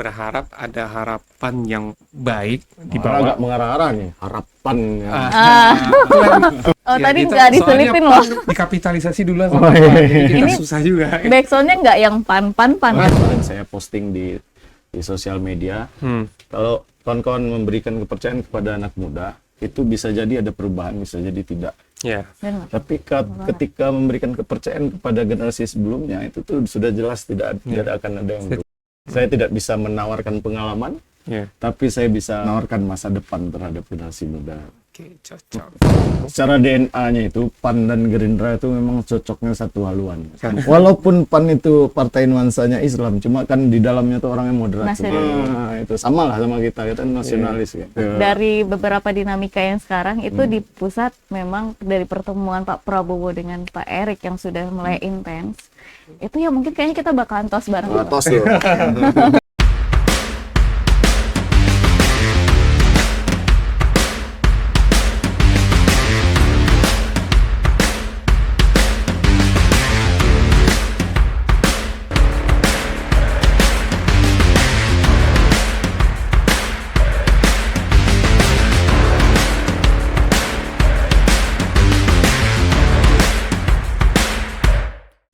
berharap ada harapan yang baik di Malah bawah. agak mengarah-arah nih harapan ya. Oh, Ya, tadi kita nggak diselipin soalnya loh. pan dikapitalisasi dulu Oh, iya. jadi kita Ini susah juga. Backsoundnya nggak yang pan. Kemarin saya posting di sosial media, Hmm. kalau kawan-kawan memberikan kepercayaan kepada anak muda, itu bisa jadi ada perubahan, bisa jadi tidak. Ya. Benar. Tapi ketika memberikan kepercayaan kepada generasi sebelumnya, itu tuh sudah jelas tidak akan ada yang berubah. Saya tidak bisa menawarkan pengalaman, Ya. tapi saya bisa menawarkan masa depan terhadap generasi muda. Oke, cocok. Secara DNA-nya itu PAN dan Gerindra itu memang cocoknya satu haluan. Walaupun PAN itu partai nuansanya Islam, cuma kan di dalamnya tuh orangnya moderat. Nasionalis. Nah, itu sama lah sama kita kan nasionalis gitu. Dari beberapa dinamika yang sekarang itu di pusat memang dari pertemuan Pak Prabowo dengan Pak Erik yang sudah mulai intens. Itu ya mungkin kayaknya kita bakalan tos bareng. Tos tuh.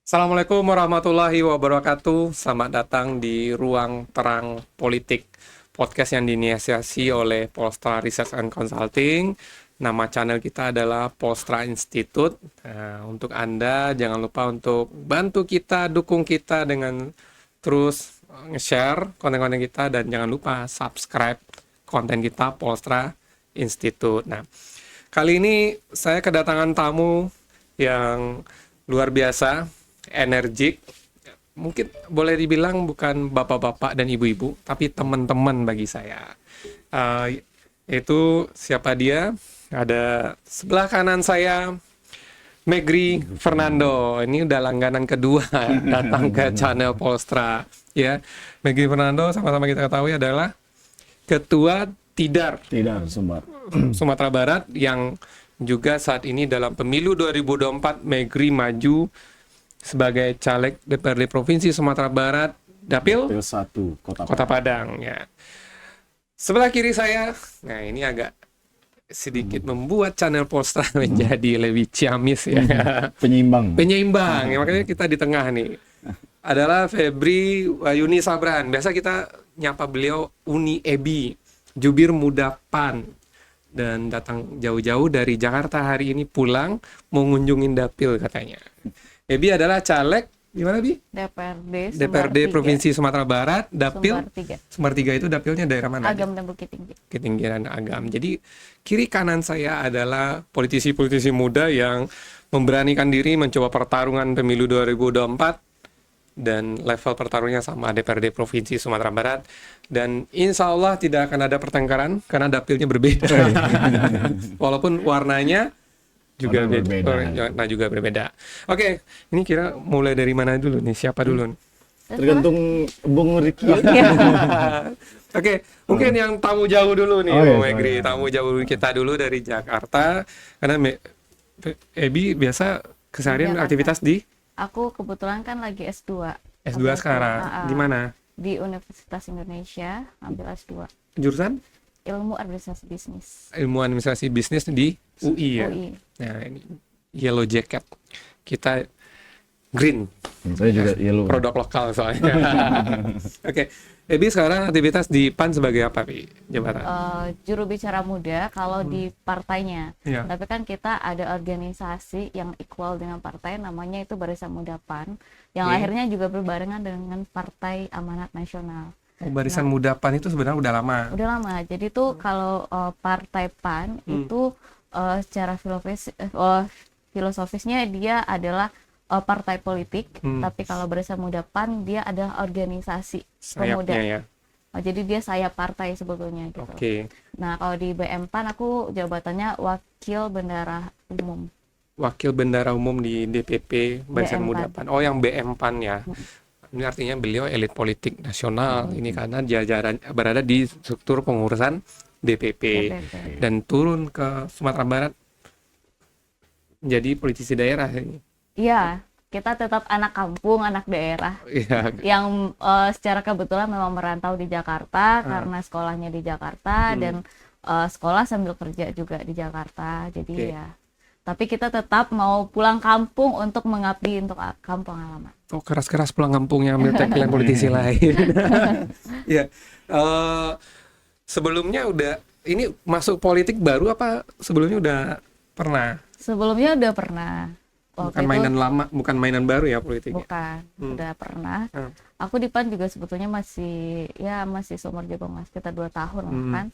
Assalamualaikum warahmatullahi wabarakatuh. Selamat datang di Ruang Terang Politik, podcast yang diinisiasi oleh Polstra Research and Consulting. Nama channel kita adalah Polstra Institute. Nah, untuk Anda jangan lupa untuk bantu kita, dukung kita dengan terus nge-share konten-konten kita, dan jangan lupa subscribe konten kita Polstra Institute. Nah, kali ini saya kedatangan tamu yang luar biasa, energik, mungkin boleh dibilang bukan bapak-bapak dan ibu-ibu, tapi teman-teman bagi saya. Itu siapa dia? Ada sebelah kanan saya, Megri Fernando. Ini udah langganan kedua datang ke channel Polstra. Ya, Megri Fernando sama-sama kita ketahui adalah Ketua Tidar Sumbar. Sumatera Barat, yang juga saat ini dalam pemilu 2024 Megri maju sebagai caleg DPRD Provinsi Sumatera Barat, Dapil 1 Kota Padang. Ya. Sebelah kiri saya, nah ini agak sedikit membuat channel Polstra menjadi lebih ciamis ya. Penyeimbang. Penyeimbang, ya, makanya kita di tengah nih. Adalah Febri Wayuni Sabran. Biasa kita nyapa beliau Uni Ebi, jubir muda PAN. Dan datang jauh-jauh dari Jakarta hari ini pulang mau ngunjungin Dapil katanya. Ebi adalah caleg di mana, Bi? DPRD Provinsi Sumatera Barat, Dapil Sumbar 3 itu dapilnya daerah mana? Agam dan Bukit Tinggi. Ketinggian Agam. Jadi kiri kanan saya adalah politisi-politisi muda yang memberanikan diri mencoba pertarungan pemilu 2024, dan level pertarungannya sama DPRD Provinsi Sumatera Barat, dan insya Allah tidak akan ada pertengkaran karena dapilnya berbeda. Walaupun warnanya juga berbeda. Oke, ini kira mulai dari mana dulu nih? Siapa dulu nih? Tergantung Bung Riki. Oke, mungkin yang tamu jauh dulu nih, Megri. Tamu jauh kita dulu dari Jakarta, karena Ebi biasa keseharian aktivitas di? Aku kebetulan kan lagi S2. S2 sekarang. Di mana? Di Universitas Indonesia, ambil S2. Jurusan? Ilmu Administrasi Bisnis. Ilmu Administrasi Bisnis di UI ya. UI. Nah, ini yellow jacket. Kita green. Saya juga yellow. Produk lokal soalnya. Oke. Ebi sekarang aktivitas di PAN sebagai apa, Pi? Jabatan? Juru bicara muda kalau di partainya. Iya. Tapi kan kita ada organisasi yang equal dengan partai, namanya itu Barisan Muda PAN, yang akhirnya juga berbarengan dengan Partai Amanat Nasional. Oh, Barisan Muda PAN itu sebenarnya udah lama. Udah lama. Jadi tuh kalau partai PAN itu secara filosofisnya dia adalah partai politik, tapi kalau Barisan Muda PAN dia adalah organisasi pemuda. Ya. Jadi dia sayap partai sebetulnya gitu. Oke. Nah, kalau di BM PAN aku jabatannya Wakil Bendara Umum. Wakil Bendara Umum di DPP Barisan BM Muda PAN. PAN. Oh, yang BM PAN ya. Ini artinya beliau elit politik nasional. Ini karena jajaran berada di struktur pengurusan DPP. Dan turun ke Sumatera Barat menjadi politisi daerah ini. Iya, kita tetap anak kampung, anak daerah Iya. yang secara kebetulan memang merantau di Jakarta karena sekolahnya di Jakarta dan sekolah sambil kerja juga di Jakarta. Jadi Oke. ya, tapi kita tetap mau pulang kampung untuk mengabdi untuk kampung halaman. Oh, keras-keras pulang kampungnya ambil tagline politisi lain. Ya. Sebelumnya udah ini masuk politik baru apa sebelumnya udah pernah? Sebelumnya udah pernah. Waktu Bukan itu mainan lama, bukan mainan baru ya politiknya. bukan, udah pernah. Hmm. Aku di PAN juga sebetulnya masih seumur jagung mas, sekitar 2 tahun lah kan.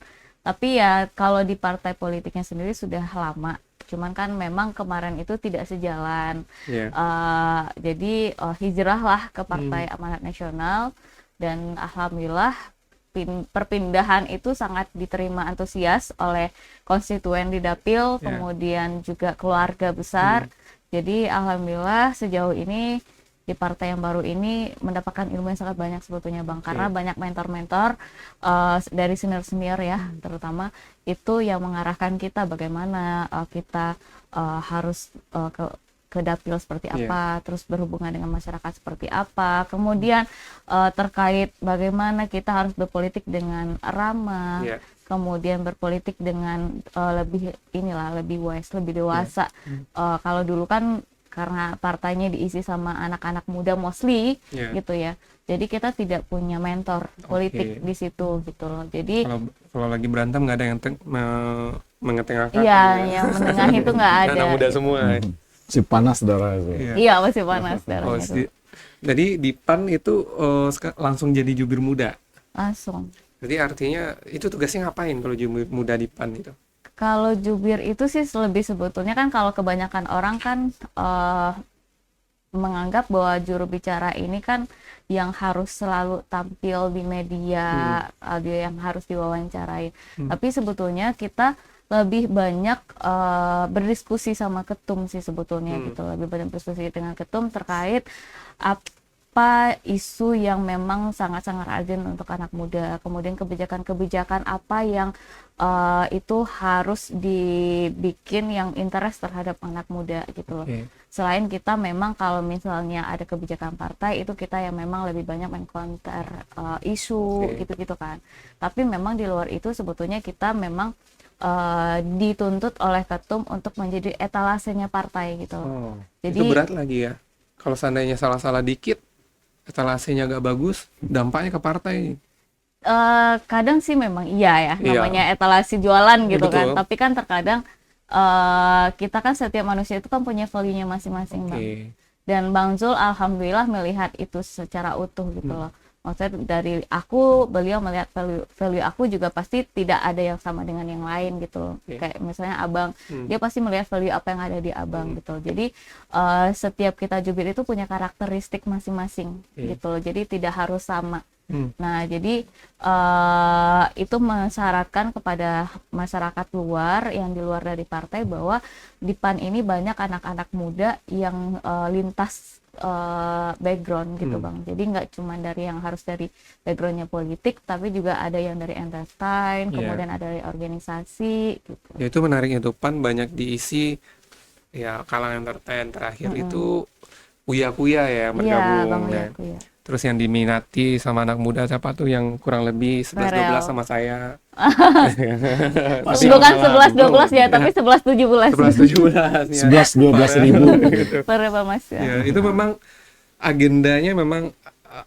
Tapi ya kalau di partai politiknya sendiri sudah lama. Cuman kan memang kemarin itu tidak sejalan. Iya. Jadi hijrah lah ke Partai Amanat Nasional dan alhamdulillah perpindahan itu sangat diterima antusias oleh konstituen di Dapil, Ya. kemudian juga keluarga besar. Jadi alhamdulillah sejauh ini di partai yang baru ini mendapatkan ilmu yang sangat banyak sebetulnya Bang, karena banyak mentor-mentor dari senior-senior ya terutama itu yang mengarahkan kita bagaimana kita harus ke dapil seperti apa, terus berhubungan dengan masyarakat seperti apa, kemudian terkait bagaimana kita harus berpolitik dengan ramah, Iya. kemudian berpolitik dengan lebih wise, lebih dewasa. Kalau dulu kan karena partainya diisi sama anak-anak muda mostly gitu ya, jadi kita tidak punya mentor politik di situ gitu loh. Jadi Kalau lagi berantem nggak ada yang mengetengahkan. iya, yang menengah itu nggak ada. Anak muda semua. Si panas darah itu. Iya. Iya, masih panas Oh, darahnya tuh. jadi di PAN itu langsung jadi jubir muda. Langsung. Jadi artinya itu tugasnya ngapain kalau jubir muda di PAN itu? Kalau jubir itu sih lebih sebetulnya kan kalau kebanyakan orang kan menganggap bahwa juru bicara ini kan yang harus selalu tampil di media, dia yang harus diwawancarai. Tapi sebetulnya kita lebih banyak berdiskusi sama ketum sih sebetulnya gitu, lebih banyak berdiskusi dengan ketum terkait apa isu yang memang sangat-sangat urgent untuk anak muda, kemudian kebijakan-kebijakan apa yang itu harus dibikin yang interest terhadap anak muda gitu loh. Selain kita memang kalau misalnya ada kebijakan partai itu kita yang memang lebih banyak mengcounter isu gitu-gitu kan. Tapi memang di luar itu sebetulnya kita memang dituntut oleh ketum untuk menjadi etalasenya partai gitu. Jadi Itu berat lagi ya. Kalau seandainya salah-salah dikit, etalasenya gak bagus, dampaknya ke partai. kadang sih memang iya ya, Iya. namanya etalasi jualan gitu Betul. kan. Tapi kan terkadang kita kan setiap manusia itu kan punya value-nya masing-masing Bang. Dan Bang Zul alhamdulillah melihat itu secara utuh gitu loh. Maksudnya dari aku, beliau melihat value aku juga pasti tidak ada yang sama dengan yang lain gitu loh. Kayak misalnya Abang, dia pasti melihat value apa yang ada di Abang gitu. Jadi setiap kita jubir itu punya karakteristik masing-masing gitu loh. Jadi tidak harus sama. Nah, jadi itu mensyaratkan kepada masyarakat luar yang di luar dari partai bahwa di PAN ini banyak anak-anak muda yang lintas background gitu Bang. Jadi nggak cuma dari yang harus dari backgroundnya politik, tapi juga ada yang dari entertain, kemudian ada dari organisasi gitu. Ya itu menariknya tuh, PAN banyak diisi ya kalangan entertain, terakhir itu uya-kuya ya bergabung. Bang, ya. Uya. Terus yang diminati sama anak muda siapa tuh yang kurang lebih 11-12 Farel. sama saya. Bukan 11-12 ya, tapi 11-17. 11-17 ya. 11-12 ribu. Berapa Mas? Ya, itu memang agendanya memang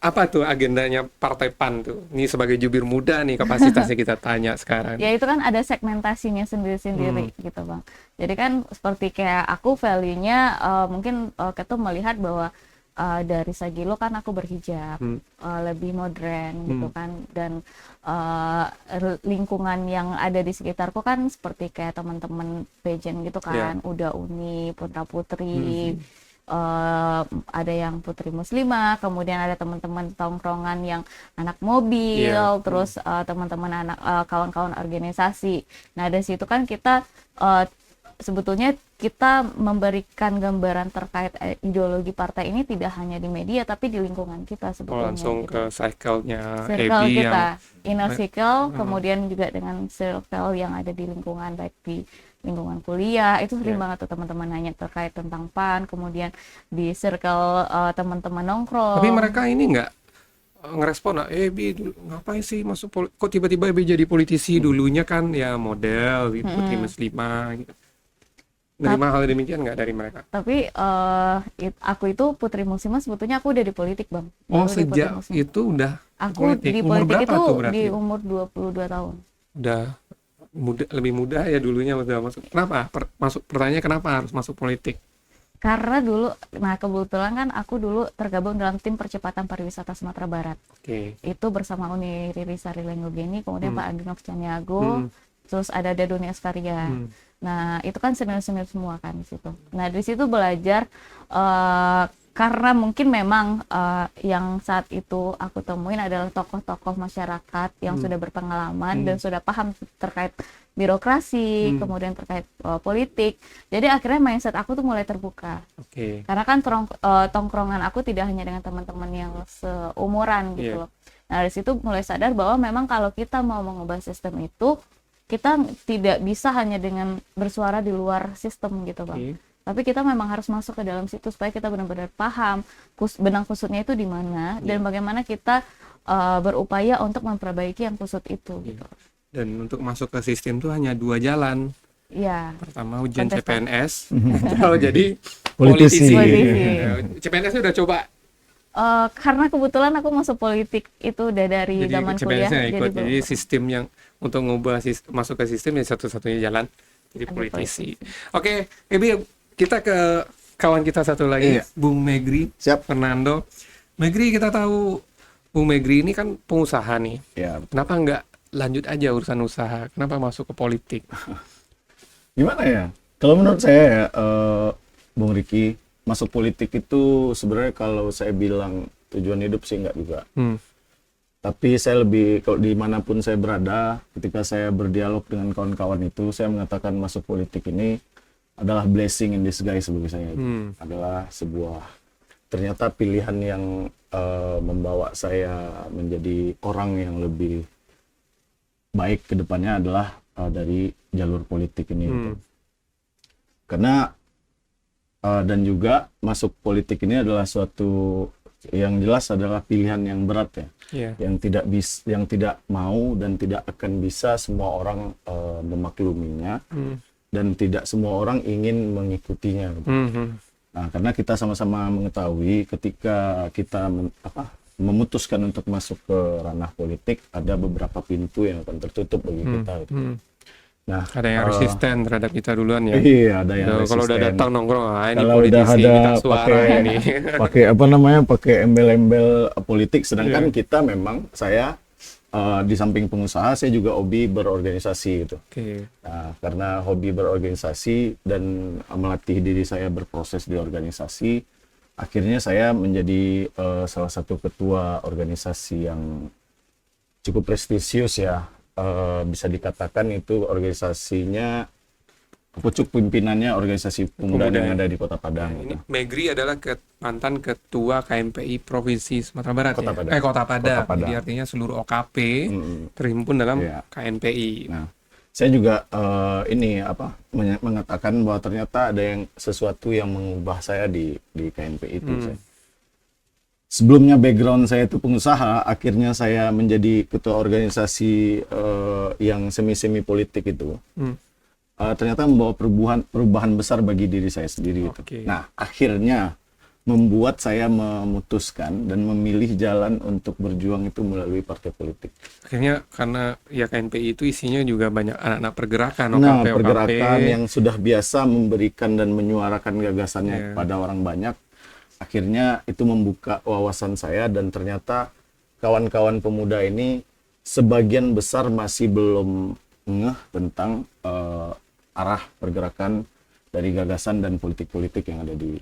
apa tuh agendanya Partai PAN tuh? Ini sebagai jubir muda nih kapasitasnya kita tanya sekarang. Ya itu kan ada segmentasinya sendiri-sendiri gitu Bang. Jadi kan seperti kayak aku value-nya mungkin ketum melihat bahwa dari segi lo kan aku berhijab, lebih modern gitu kan, dan lingkungan yang ada di sekitarku kan seperti kayak teman-teman pageant gitu kan, udah Uni, Putra Putri, ada yang putri muslimah, kemudian ada teman-teman tongkrongan yang anak mobil, terus teman-teman anak kawan-kawan organisasi. Nah dari situ kan kita sebetulnya kita memberikan gambaran terkait ideologi partai ini tidak hanya di media tapi di lingkungan kita sebetulnya. Langsung gitu. ke circle-nya Circle Ebi kita, yang inner circle, kemudian juga dengan circle yang ada di lingkungan baik di lingkungan kuliah itu sering Iya. banget tuh teman-teman nanya terkait tentang PAN, kemudian di circle teman-teman nongkrong. Tapi mereka ini nggak ngerespon, Bi ngapain sih masuk kok tiba-tiba Bi jadi politisi, dulunya kan ya model gitu, putri muslimah gitu. Nerima hal demikian nggak dari mereka? Tapi aku itu putri muslimah, sebetulnya aku udah di politik, Bang. Oh, Dulu di Putri sejak Muslimah. itu udah Aku politik. di Umur politik berapa itu tuh berarti? di umur 22 tahun. Udah lebih muda ya dulunya udah masuk. Kenapa? Pertanyaannya kenapa harus masuk politik? Karena dulu, nah kebetulan kan aku dulu tergabung dalam tim percepatan pariwisata Sumatera Barat. Oke. Itu bersama Uni Riri Sari Lenggogeni, kemudian Pak Andinov Caniago, terus ada Doni Askaria. Nah, itu kan senior-senior semua kan di situ. Nah, di situ belajar karena mungkin memang yang saat itu aku temuin adalah tokoh-tokoh masyarakat yang sudah berpengalaman dan sudah paham terkait birokrasi, kemudian terkait politik. Jadi akhirnya mindset aku tuh mulai terbuka. Oke. Karena kan tongkrongan aku tidak hanya dengan teman-teman yang seumuran gitu loh. Nah, dari situ mulai sadar bahwa memang kalau kita mau mengubah sistem itu, kita tidak bisa hanya dengan bersuara di luar sistem gitu, Bang. Tapi kita memang harus masuk ke dalam situ supaya kita benar-benar paham benang kusutnya itu di mana dan bagaimana kita berupaya untuk memperbaiki yang kusut itu gitu. Dan untuk masuk ke sistem tuh hanya 2 jalan. Iya. Pertama ujian Kontestan. CPNS, kalau jadi Politisi. CPNS udah coba. Karena kebetulan aku masuk politik itu udah dari Jadi zaman kuliah. CPNS-nya ikut. belum Jadi pernah. sistem yang untuk ngubah masuk ke sistem ya satu-satunya jalan jadi politisi. Oke, Ebi, kita ke kawan kita satu lagi, Iya. Bung Megri Siap. Fernando. Megri, kita tahu Bung Megri ini kan pengusaha nih. Ya, Kenapa nggak lanjut aja urusan usaha? Kenapa masuk ke politik? gimana ya? Kalau menurut saya ya, Bung Riki, masuk politik itu sebenarnya kalau saya bilang tujuan hidup sih nggak juga. Tapi saya lebih, kalau dimanapun saya berada, ketika saya berdialog dengan kawan-kawan itu, saya mengatakan masuk politik ini adalah blessing in disguise bagi saya. Adalah sebuah, ternyata pilihan yang membawa saya menjadi orang yang lebih baik ke depannya adalah dari jalur politik ini. Gitu. Karena dan juga masuk politik ini adalah suatu yang jelas adalah pilihan yang berat ya. Yang tidak mau dan tidak akan bisa semua orang memakluminya dan tidak semua orang ingin mengikutinya. Gitu. Nah, karena kita sama-sama mengetahui ketika kita memutuskan untuk masuk ke ranah politik, ada beberapa pintu yang akan tertutup bagi kita. Gitu. Nah, Ada yang resisten terhadap kita duluan ya. Iya, ada yang Kalau udah resisten. datang nongkrong, ini Kalau politisi, udah ada minta suara ini. pakai embel-embel politik, sedangkan kita memang saya di samping pengusaha saya juga hobi berorganisasi gitu. Oke. Nah, karena hobi berorganisasi dan melatih diri saya berproses di organisasi, akhirnya saya menjadi salah satu ketua organisasi yang cukup prestisius ya. Bisa dikatakan itu organisasinya, pucuk pimpinannya organisasi pemuda yang ada di Kota Padang. Ini Megri adalah mantan ketua KMPI Provinsi Sumatera Barat Kota ya? Padang. Kota Padang. Kota Padang. Jadi artinya seluruh OKP terhimpun dalam Iya. KNPI. Nah, saya juga mengatakan bahwa ternyata ada yang sesuatu yang mengubah saya di KNPI itu. Sebelumnya background saya itu pengusaha, akhirnya saya menjadi ketua organisasi yang semi politik itu. Ternyata membawa perubahan besar bagi diri saya sendiri. Oke. Nah, akhirnya membuat saya memutuskan dan memilih jalan untuk berjuang itu melalui partai politik. Akhirnya karena ya KNPI itu isinya juga banyak anak-anak pergerakan, Nah, OKP, pergerakan yang sudah biasa memberikan dan menyuarakan gagasannya kepada orang banyak, akhirnya itu membuka wawasan saya dan ternyata kawan-kawan pemuda ini sebagian besar masih belum ngeh tentang arah pergerakan dari gagasan dan politik-politik yang ada di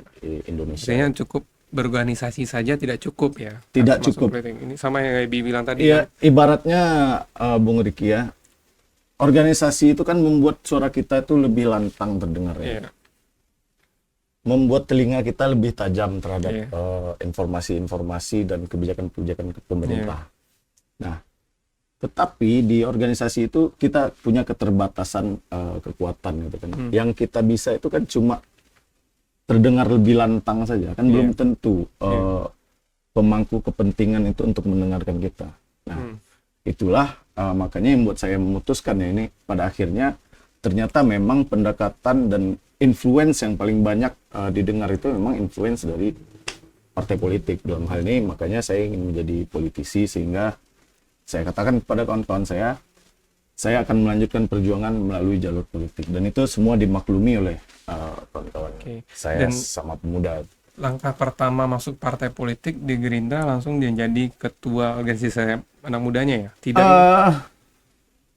Indonesia. Artinya cukup berorganisasi saja tidak cukup ya? Tidak Masuk cukup. politik. Ini sama yang Ebi bilang tadi. Iya, ibaratnya Bung Riki ya, organisasi itu kan membuat suara kita itu lebih lantang terdengar ya. Iya. Membuat telinga kita lebih tajam terhadap Iya. informasi-informasi dan kebijakan-kebijakan pemerintah. Nah, Tetapi di organisasi itu kita punya keterbatasan kekuatan gitu kan. Yang kita bisa itu kan cuma terdengar lebih lantang saja kan, belum tentu pemangku kepentingan itu untuk mendengarkan kita. Nah, itulah makanya yang membuat saya memutuskan ya ini pada akhirnya ternyata memang pendekatan dan influence yang paling banyak didengar itu memang influence dari partai politik dalam hal ini. Makanya saya ingin menjadi politisi sehingga saya katakan kepada kawan-kawan saya akan melanjutkan perjuangan melalui jalur politik, dan itu semua dimaklumi oleh kawan-kawan saya dan sama pemuda. Langkah pertama masuk partai politik di Gerindra langsung dia jadi ketua organisasi anak mudanya ya? Tidak?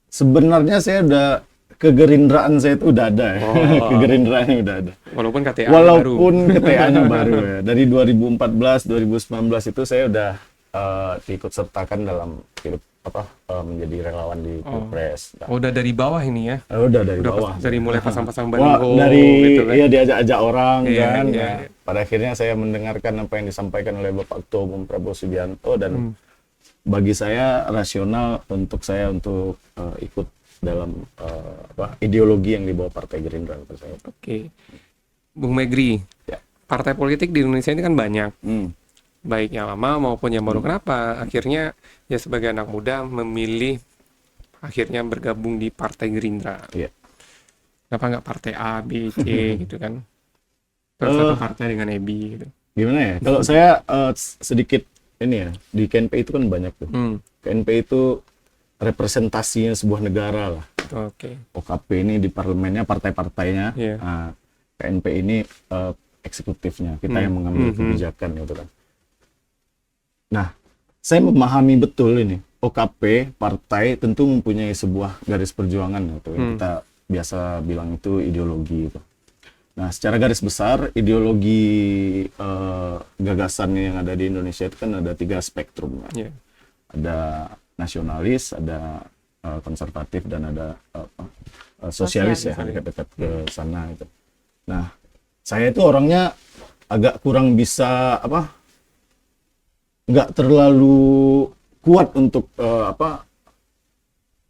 Sebenarnya saya udah kegerindraan saya itu udah ada ya. Kegerindraannya udah ada. Walaupun KTA KTA-nya baru ya. Dari 2014, 2019 itu saya udah diikut sertakan dalam hidup menjadi relawan di Pilpres. Udah dari bawah ini ya? Udah dari bawah. Dari mulai pasang-pasang baliho dari gitu kan? Iya, diajak-ajak orang kan. Iya. Pada akhirnya saya mendengarkan apa yang disampaikan oleh Bapak Ketua Umum Prabowo Subianto, dan bagi saya rasional untuk ikut dalam ideologi yang dibawa Partai Gerindra. Oke. Bung Megri, partai politik di Indonesia ini kan banyak. Baik yang lama maupun yang baru. Kenapa akhirnya ya sebagai anak muda memilih akhirnya bergabung di Partai Gerindra? Kenapa nggak partai A, B, C gitu kan? Terus satu partai dengan EBI gitu. Gimana ya? Kalau saya sedikit ini ya, di KNP itu kan banyak tuh. KNP itu representasinya sebuah negara lah. OKP ini di parlemennya partai-partainya. KNP ini eksekutifnya, kita yang mengambil kebijakan gitu kan. Nah, saya memahami betul ini. OKP, partai tentu mempunyai sebuah garis perjuangan gitu. Kita biasa bilang itu ideologi gitu. Nah, secara garis besar ideologi gagasan yang ada di Indonesia itu kan ada 3 spektrum. Ada nasionalis, ada konservatif, dan ada sosialis ya, dekat-dekat ke sana gitu. Nah, saya itu orangnya agak kurang bisa nggak terlalu kuat untuk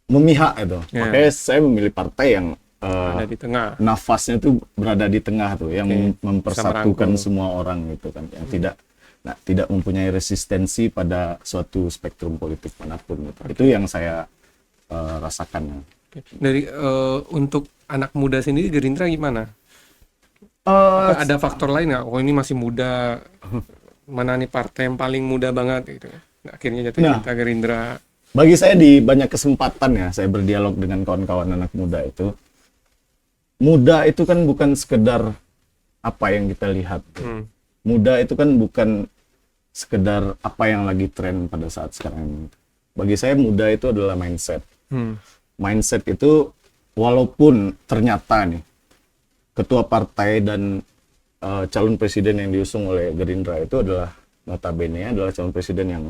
memihak itu. Makanya saya memilih partai yang ada di tengah. Nafasnya tuh berada di tengah tuh, yang mempersatukan semua orang gitu kan, yang tidak mempunyai resistensi pada suatu spektrum politik manapun gitu. Itu yang saya rasakan. Dari untuk anak muda sendiri Gerindra gimana? Ada faktor lain nggak? Ini masih muda. Mana nih partai yang paling muda banget gitu. Nah, akhirnya jatuh cinta Gerindra. Bagi saya di banyak kesempatan ya saya berdialog dengan kawan-kawan anak muda itu. Muda itu kan bukan sekedar apa yang kita lihat. Muda itu kan bukan sekedar apa yang lagi tren pada saat sekarang ini. Bagi saya muda itu adalah mindset. Mindset itu walaupun ternyata nih ketua partai dan calon presiden yang diusung oleh Gerindra itu adalah notabene adalah calon presiden yang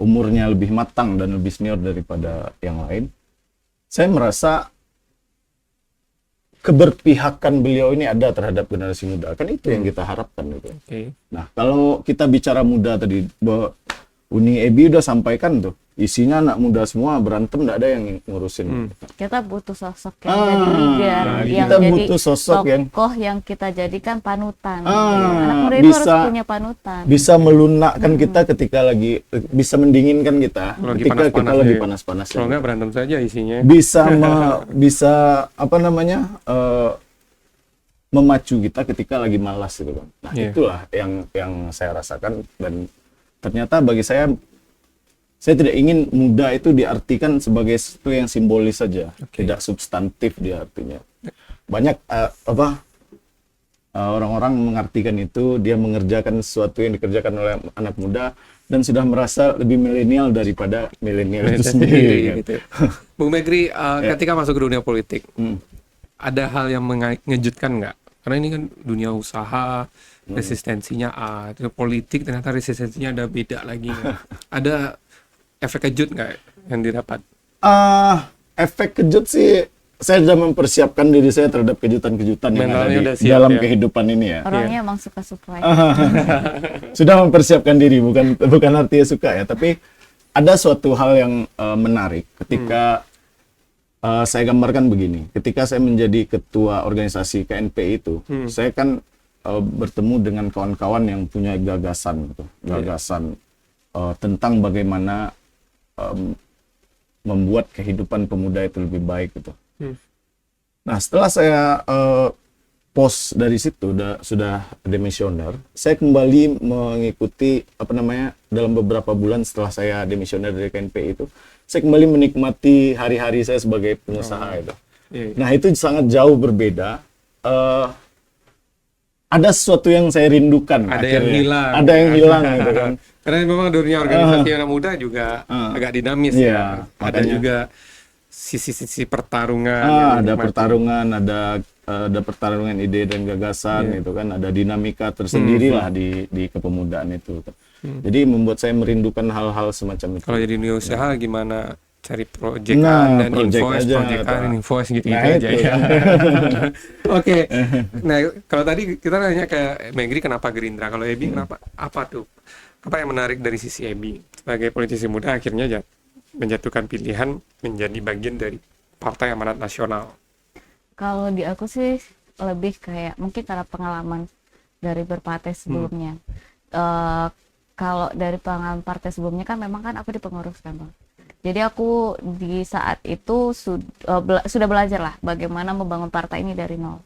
umurnya lebih matang dan lebih senior daripada yang lain. Saya merasa keberpihakan beliau ini ada terhadap generasi muda. Kan itu yang kita harapkan gitu. Nah, kalau kita bicara muda tadi, bahwa Uni EBI udah sampaikan tuh, isinya anak muda semua, berantem nggak ada yang ngurusin. Kita butuh sosok yang jadi leader, yang kita jadi butuh sosok tokoh yang kita jadikan panutan. Anak muda itu harus punya panutan. Bisa melunakkan kita ketika lagi, bisa mendinginkan kita ketika kita lagi panas-panas. Kalau nggak berantem saja isinya. Bisa memacu kita ketika lagi malas gitu kan. Nah, itulah yang saya rasakan, dan ternyata bagi saya tidak ingin muda itu diartikan sebagai sesuatu yang simbolis saja, tidak substantif dia artinya. Banyak orang-orang mengartikan itu dia mengerjakan sesuatu yang dikerjakan oleh anak muda dan sudah merasa lebih milenial daripada milenial itu sendiri. Gitu. Bung Megri, ketika masuk ke dunia politik, ada hal yang mengejutkan nggak? Karena ini kan dunia usaha, resistensinya A, politik ternyata resistensinya ada beda lagi. Ada efek kejut nggak yang didapat? Efek kejut sih, saya sudah mempersiapkan diri saya terhadap kejutan-kejutan yang ada di dalam kehidupan ini ya. Orangnya emang suka surprise. Sudah mempersiapkan diri, bukan artinya suka ya, tapi ada suatu hal yang menarik ketika saya gambarkan begini. Ketika saya menjadi ketua organisasi KNPI itu, saya kan bertemu dengan kawan-kawan yang punya gagasan, gitu. Gagasan tentang bagaimana membuat kehidupan pemuda itu lebih baik, gitu. Nah, setelah saya post dari situ sudah demisioner, saya kembali mengikuti dalam beberapa bulan setelah saya demisioner dari KNPI itu, saya kembali menikmati hari-hari saya sebagai pengusaha itu. Nah, itu sangat jauh berbeda. Ada sesuatu yang saya rindukan. Ada akhirnya. yang hilang. Ada yang hilang gitu kan. Karena memang dunia organisasi anak muda juga agak dinamis ya. Ada juga sisi-sisi pertarungan. Ada pertarungan, ada pertarungan ide dan gagasan gitu kan. Ada dinamika tersendiri lah di kepemudaan itu. Jadi membuat saya merindukan hal-hal semacam itu. Kalau jadi dunia usaha gimana cari proyekan dan invoice gitu-gitu aja ya. Oke. Nah, kalau tadi kita nanya ke Megri kenapa Gerindra, kalau Ebi kenapa? Apa tuh? Apa yang menarik dari sisi Ebi sebagai politisi muda akhirnya menjatuhkan pilihan menjadi bagian dari Partai Amanat Nasional? Kalau di aku sih lebih kayak mungkin karena pengalaman dari berpartai sebelumnya. Kalau dari pengalaman partai sebelumnya kan memang kan aku di pengurus kan, Bang. Jadi aku di saat itu sudah belajar lah bagaimana membangun partai ini dari nol.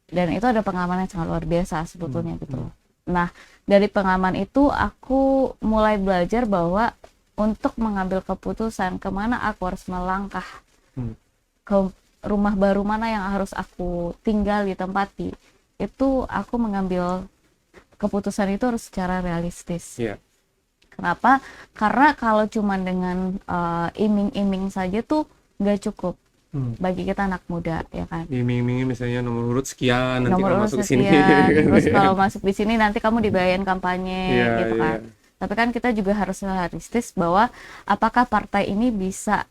Dan itu ada pengalaman yang sangat luar biasa sebetulnya gitu. Nah, dari pengalaman itu aku mulai belajar bahwa untuk mengambil keputusan kemana aku harus melangkah, ke rumah baru mana yang harus aku tinggal ditempati, itu aku mengambil keputusan itu harus secara realistis. Kenapa? Karena kalau cuma dengan iming-iming saja tuh nggak cukup bagi kita anak muda, ya kan? Iming-iming misalnya nomor urut sekian, nanti Nomor kalau urut masuk ke sini. terus kalau masuk di sini nanti kamu dibayarin kampanye, gitu kan? Tapi kan kita juga harus realistis bahwa apakah partai ini bisa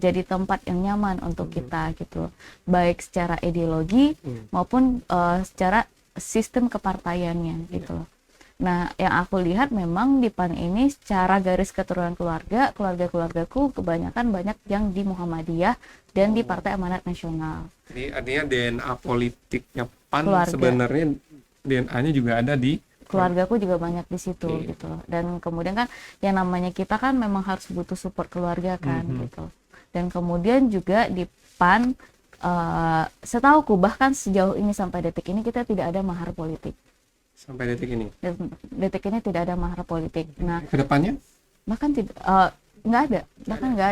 jadi tempat yang nyaman untuk kita, gitu, baik secara ideologi maupun secara sistem kepartaiannya, gitu loh. Nah, yang aku lihat memang di PAN ini secara garis keturunan keluarga-keluargaku kebanyakan banyak yang di Muhammadiyah dan di Partai Amanat Nasional. Jadi artinya DNA politiknya PAN Keluarga. sebenarnya DNA-nya juga ada di Keluargaku juga banyak di situ, gitu. Dan kemudian kan yang namanya kita kan memang harus butuh support keluarga kan, gitu. Dan kemudian juga di PAN, setauku bahkan sejauh ini sampai detik ini kita tidak ada mahar politik. Sampai detik ini. Detik ini tidak ada mahar politik. Nah, Kedepannya? bahkan tidak, nggak ada, bahkan nggak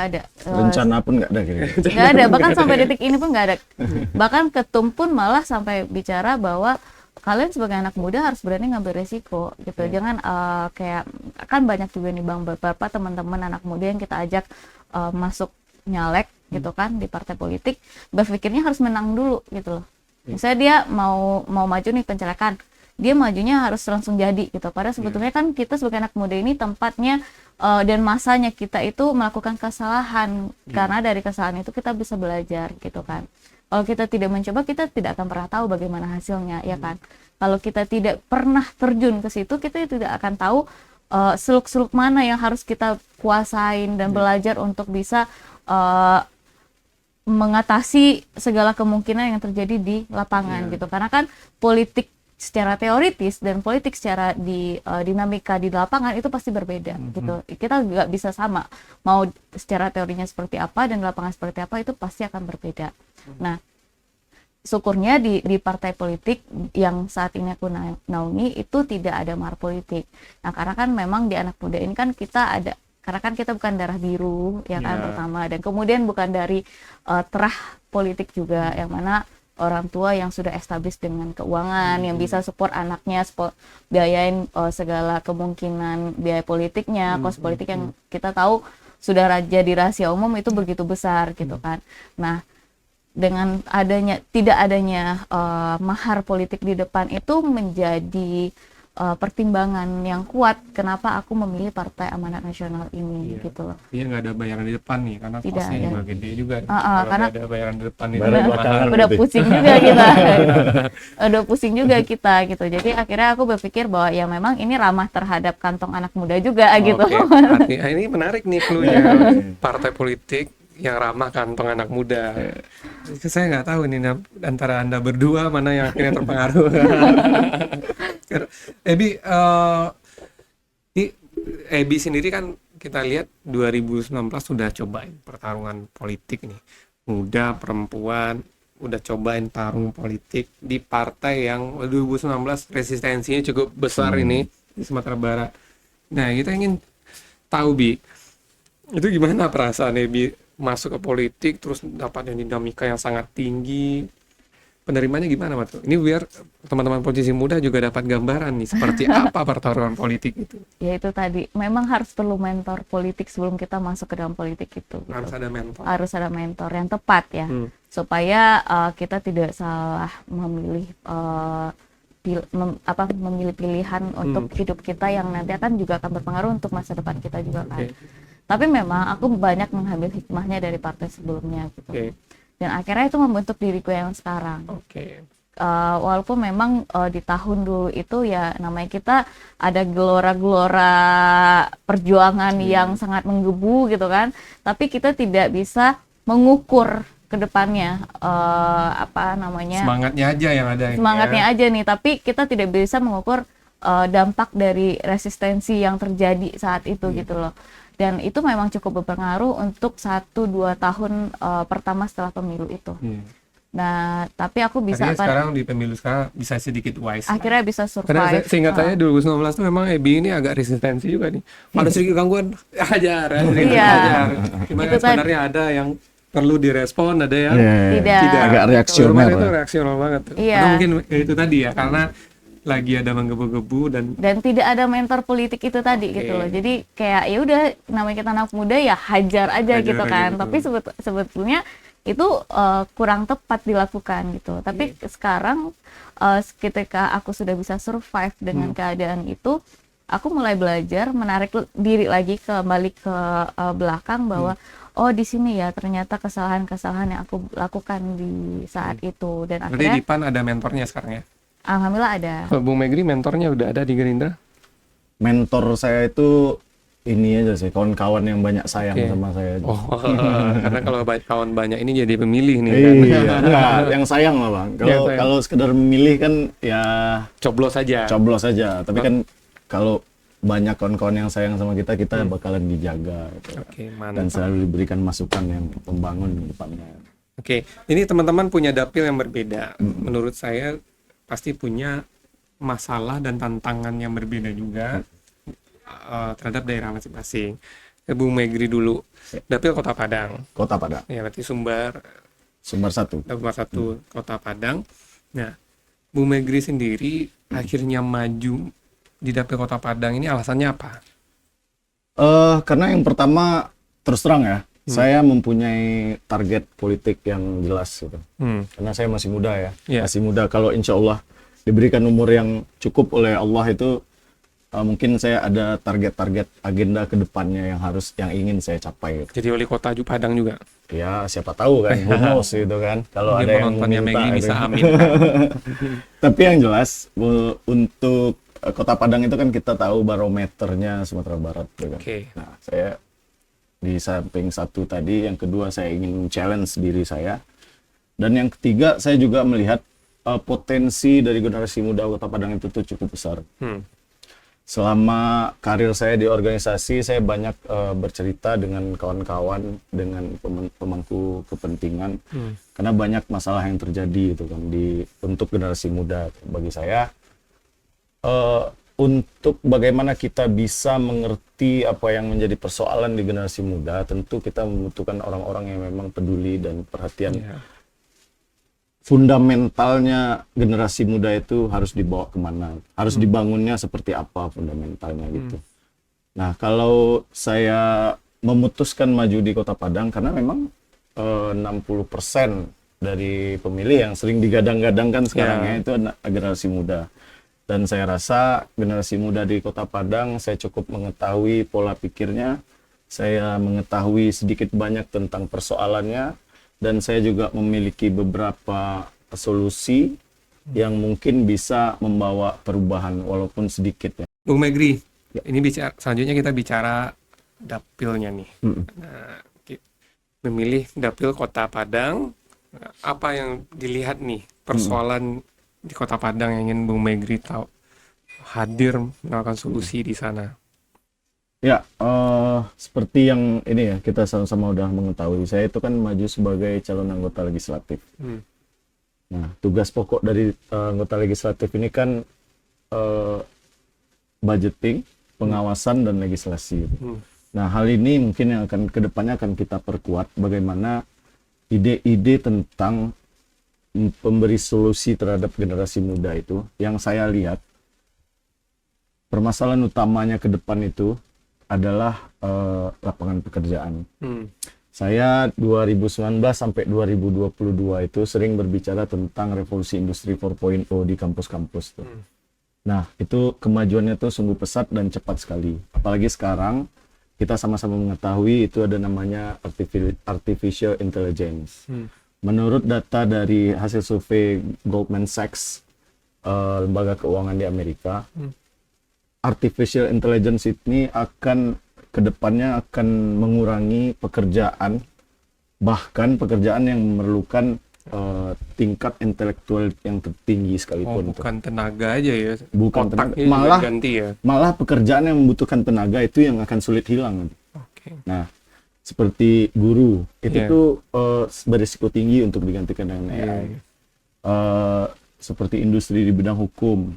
ada. Rencana pun nggak ada kira-kira. Nggak ada, bahkan sampai detik ini pun nggak ada. Bahkan ketum pun malah sampai bicara bahwa kalian sebagai anak muda harus berani ngambil resiko, gitu. Jangan kayak kan banyak juga nih Bang, beberapa teman-teman anak muda yang kita ajak masuk nyalek, gitu kan, di partai politik, berpikirnya harus menang dulu, gitu loh. Misalnya dia mau maju nih pencalekan, dia majunya harus langsung jadi, gitu. Padahal sebetulnya kan kita sebagai anak muda ini tempatnya dan masanya kita itu melakukan kesalahan, karena dari kesalahan itu kita bisa belajar, gitu kan. Kalau kita tidak mencoba, kita tidak akan pernah tahu bagaimana hasilnya, ya kan. Kalau kita tidak pernah terjun ke situ, kita tidak akan tahu seluk-seluk mana yang harus kita kuasain dan belajar untuk bisa mengatasi segala kemungkinan yang terjadi di lapangan, gitu. Karena kan politik secara teoritis dan politik secara dinamika di lapangan itu pasti berbeda, gitu. Kita nggak bisa sama, mau secara teorinya seperti apa dan lapangan seperti apa itu pasti akan berbeda. Nah, syukurnya di partai politik yang saat ini aku naungi itu tidak ada mahar politik. Nah, karena kan memang di anak muda ini kan kita ada, karena kan kita bukan darah biru, ya kan, pertama, dan kemudian bukan dari terah politik juga, yang mana orang tua yang sudah established dengan keuangan, yang bisa support anaknya, biayain segala kemungkinan biaya politiknya, kos politik yang kita tahu sudah jadi rahasia umum itu begitu besar, gitu kan. Nah, dengan tidak adanya mahar politik di depan itu menjadi pertimbangan yang kuat kenapa aku memilih Partai Amanat Nasional ini gitu loh. Iya, nggak ada bayaran di depan nih karena Tidak kosnya ada. juga gede juga. Karena Kalau ada bayaran di depan itu Bayaran belakangan. udah berarti. pusing juga kita udah pusing juga kita gitu. Jadi akhirnya aku berpikir bahwa ya memang ini ramah terhadap kantong anak muda juga gitu. Oke, ini menarik nih clue-nya. Partai politik yang ramah kantong anak muda. Saya nggak tahu nih antara Anda berdua mana yang akhirnya terpengaruh. Ebi, Ebi sendiri kan kita lihat 2019 sudah cobain pertarungan politik nih. Muda, perempuan, udah cobain tarung politik di partai yang 2019 resistensinya cukup besar ini di Sumatera Barat. Nah, kita ingin tahu, Bi, itu gimana perasaan Ebi masuk ke politik terus dapat dinamika yang sangat tinggi, penerimanya gimana Mas? Ini biar teman-teman politisi muda juga dapat gambaran nih seperti apa pertarungan politik itu. Ya itu tadi, memang harus perlu mentor politik sebelum kita masuk ke dalam politik itu gitu. Harus ada mentor. Harus ada mentor yang tepat ya, supaya kita tidak salah memilih memilih pilihan untuk hidup kita yang nanti juga akan berpengaruh untuk masa depan kita juga kan. Tapi memang aku banyak mengambil hikmahnya dari partai sebelumnya gitu. Dan akhirnya itu membentuk diriku yang sekarang. Walaupun memang di tahun dulu itu ya namanya kita ada gelora-gelora perjuangan yang sangat menggebu gitu kan. Tapi kita tidak bisa mengukur ke depannya semangatnya aja yang ada. Semangatnya aja nih, tapi kita tidak bisa mengukur dampak dari resistensi yang terjadi saat itu gitu loh. Dan itu memang cukup berpengaruh untuk 1-2 tahun pertama setelah pemilu itu. Nah, tapi aku bisa sekarang di pemilu sekarang bisa sedikit wise. Akhirnya bisa survive. Karena seingat saya 2019 tuh memang Ebi ini agak resistensi juga nih. Ada sedikit gangguan, ajar. Gimana sebenarnya ada yang perlu direspon, ada yang tidak. Agak reaksioner. Itu reaksional banget. Karena mungkin itu tadi ya, karena lagi ada menggebu-gebu dan tidak ada mentor politik itu tadi gitu loh. Jadi kayak ya udah namanya kita anak muda ya hajar aja gitu kan. Tapi sebetulnya itu kurang tepat dilakukan gitu. Tapi sekarang ketika aku sudah bisa survive dengan keadaan itu, aku mulai belajar menarik diri lagi kembali ke belakang bahwa oh di sini ya ternyata kesalahan-kesalahan yang aku lakukan di saat itu. Dan berarti akhirnya di PAN ada mentornya sekarang ya? Alhamdulillah ada. Bung Megri mentornya udah ada di Gerindra? Mentor saya itu ini aja sih, kawan-kawan yang banyak sayang sama saya aja. Karena kalau kawan banyak ini jadi pemilih nih kan? Enggak, yang sayang lah Bang. Kalau sekedar memilih kan ya coblos saja. Tapi kan kalau banyak kawan-kawan yang sayang sama kita bakalan dijaga gitu. Dan selalu diberikan masukan yang membangun di depannya. Ini teman-teman punya dapil yang berbeda. Menurut saya pasti punya masalah dan tantangan yang berbeda juga terhadap daerah masing-masing. Bung Megri dulu, dapil Kota Padang. Ya, berarti Sumbar 1. Kota Padang. Nah, Bung Megri sendiri akhirnya maju di dapil Kota Padang ini alasannya apa? Karena yang pertama terus terang ya, saya mempunyai target politik yang jelas gitu. Karena saya masih muda ya. Masih muda, kalau insya Allah diberikan umur yang cukup oleh Allah itu mungkin saya ada target-target agenda ke depannya yang ingin saya capai gitu. Jadi wali kota Padang juga? Ya siapa tahu kan, bonus gitu kan. Kalau ada yang minta bisa amin. Tapi yang jelas untuk Kota Padang itu kan kita tahu barometernya Sumatera Barat gitu kan. Nah, saya di samping satu tadi, yang kedua saya ingin challenge diri saya. Dan yang ketiga saya juga melihat potensi dari generasi muda Kota Padang itu tuh cukup besar. Selama karir saya di organisasi, saya banyak bercerita dengan kawan-kawan, dengan pemangku kepentingan, karena banyak masalah yang terjadi itu kan untuk generasi muda. Bagi saya, untuk bagaimana kita bisa mengerti apa yang menjadi persoalan di generasi muda, tentu kita membutuhkan orang-orang yang memang peduli dan perhatian. Fundamentalnya generasi muda itu harus dibawa kemana, harus dibangunnya seperti apa fundamentalnya gitu. Nah, kalau saya memutuskan maju di Kota Padang karena memang 60% dari pemilih yang sering digadang-gadangkan sekarang ya itu generasi muda. Dan saya rasa generasi muda di Kota Padang, saya cukup mengetahui pola pikirnya, saya mengetahui sedikit banyak tentang persoalannya, dan saya juga memiliki beberapa solusi yang mungkin bisa membawa perubahan walaupun sedikit ya. Bung Megri, ini selanjutnya kita bicara dapilnya nih. Nah, memilih dapil Kota Padang, apa yang dilihat nih persoalan di Kota Padang yang ingin Bung Megri tahu hadir menawarkan solusi di sana? Ya, seperti yang ini ya, kita sama-sama udah mengetahui, saya itu kan maju sebagai calon anggota legislatif. Nah, tugas pokok dari anggota legislatif ini kan budgeting, pengawasan, dan legislasi. Nah, hal ini mungkin yang akan kedepannya akan kita perkuat, bagaimana ide-ide tentang pemberi solusi terhadap generasi muda itu. Yang saya lihat, permasalahan utamanya ke depan itu adalah lapangan pekerjaan. Saya 2019 sampai 2022 itu sering berbicara tentang revolusi industri 4.0 di kampus-kampus tuh. Nah, itu kemajuannya tuh sungguh pesat dan cepat sekali. Apalagi sekarang kita sama-sama mengetahui itu ada namanya artificial intelligence. Menurut data dari hasil survei Goldman Sachs, lembaga keuangan di Amerika, artificial intelligence ini akan kedepannya akan mengurangi pekerjaan, bahkan pekerjaan yang memerlukan tingkat intelektual yang tertinggi sekalipun. Bukan tenaga aja ya, bukan otaknya tenaga, malah ganti ya. Malah pekerjaan yang membutuhkan tenaga itu yang akan sulit hilang. Nah, seperti guru itu tuh berisiko tinggi untuk digantikan dengan AI. Seperti industri di bidang hukum,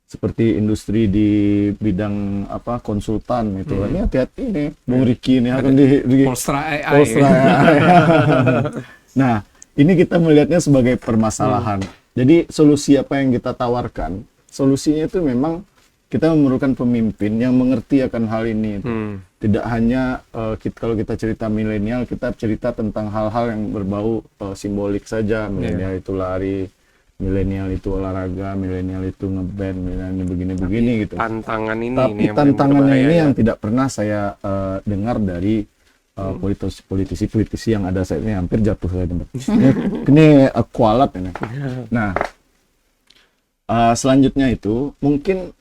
seperti industri di bidang konsultan itu. Ini hati-hati nih, Bung Riki ini akan di Polstra AI. Polstra AI. Nah, ini kita melihatnya sebagai permasalahan. Jadi solusi apa yang kita tawarkan? Solusinya itu memang kita memerlukan pemimpin yang mengerti akan hal ini. Tidak hanya kalau kita cerita milenial, kita cerita tentang hal-hal yang berbau simbolik saja. Milenial itu lari, milenial itu olahraga, milenial itu ngeband, milenial ini begini-begini gitu. Tantangan ini. Tapi tantangannya ini yang tidak pernah saya dengar dari politisi-politisi yang ada saat ini. Hampir jatuh saya dengar. Ini kualat ini. Nah, selanjutnya itu mungkin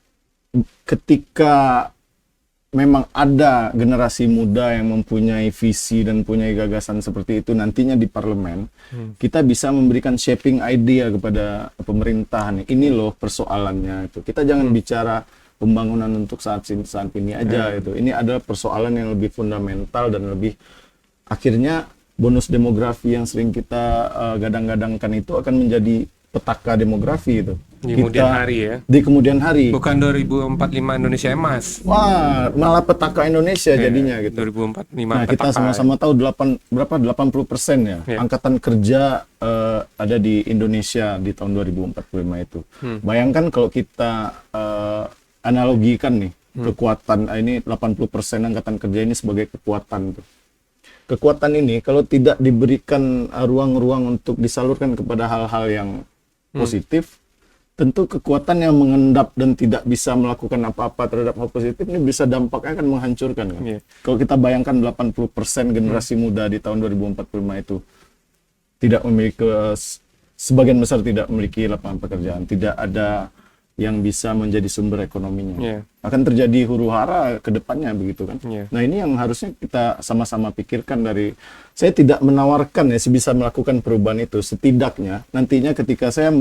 ketika memang ada generasi muda yang mempunyai visi dan punya gagasan seperti itu nantinya di parlemen, kita bisa memberikan shaping idea kepada pemerintahan. Ini loh persoalannya itu. Kita jangan bicara pembangunan untuk saat ini aja itu. Ini adalah persoalan yang lebih fundamental dan lebih akhirnya bonus demografi yang sering kita gadang-gadangkan itu akan menjadi petaka demografi itu. Di kemudian hari ya. Di kemudian hari. Bukan 2045 Indonesia emas. Wah, malah petaka Indonesia jadinya gitu. 2045 Nah, kita sama-sama tahu 80% ya. Angkatan kerja ada di Indonesia di tahun 2045 itu. Bayangkan kalau kita analogikan nih kekuatan ini 80% angkatan kerja ini sebagai kekuatan tuh. Kekuatan ini kalau tidak diberikan ruang-ruang untuk disalurkan kepada hal-hal yang positif, tentu kekuatan yang mengendap dan tidak bisa melakukan apa-apa terhadap hal positif ini bisa dampaknya akan menghancurkan kan. Kalau kita bayangkan 80% generasi muda di tahun 2045 itu tidak memiliki, sebagian besar tidak memiliki lapangan pekerjaan, tidak ada yang bisa menjadi sumber ekonominya. Akan terjadi huru-hara ke depannya begitu kan. Nah, ini yang harusnya kita sama-sama pikirkan dari, saya tidak menawarkan ya bisa melakukan perubahan itu, setidaknya nantinya ketika saya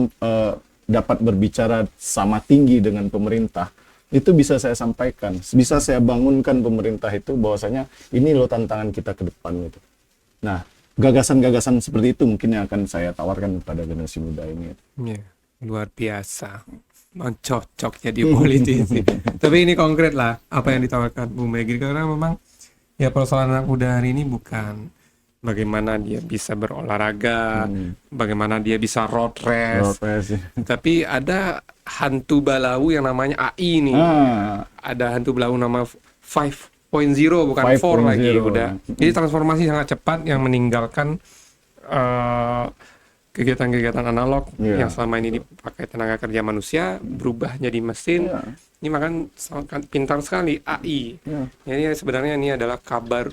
dapat berbicara sama tinggi dengan pemerintah, itu bisa saya sampaikan, bisa saya bangunkan pemerintah itu bahwasanya ini loh tantangan kita ke depan gitu. Nah, gagasan-gagasan seperti itu mungkin yang akan saya tawarkan kepada generasi muda ini. Luar biasa. Cocok jadi politisi. Tapi ini konkret lah apa yang ditawarkan Bu Megri, karena memang ya persoalan anak muda hari ini bukan bagaimana dia bisa berolahraga, bagaimana dia bisa road race. Tapi ada hantu balau yang namanya AI nih. Ada hantu balau nama 5.0 bukan 4 lagi udah. Jadi transformasi sangat cepat yang meninggalkan kegiatan-kegiatan analog Iya. yang selama ini dipakai tenaga kerja manusia berubah jadi mesin. Iya. Ini makan sangat pintar sekali AI. Iya. Jadi sebenarnya ini adalah kabar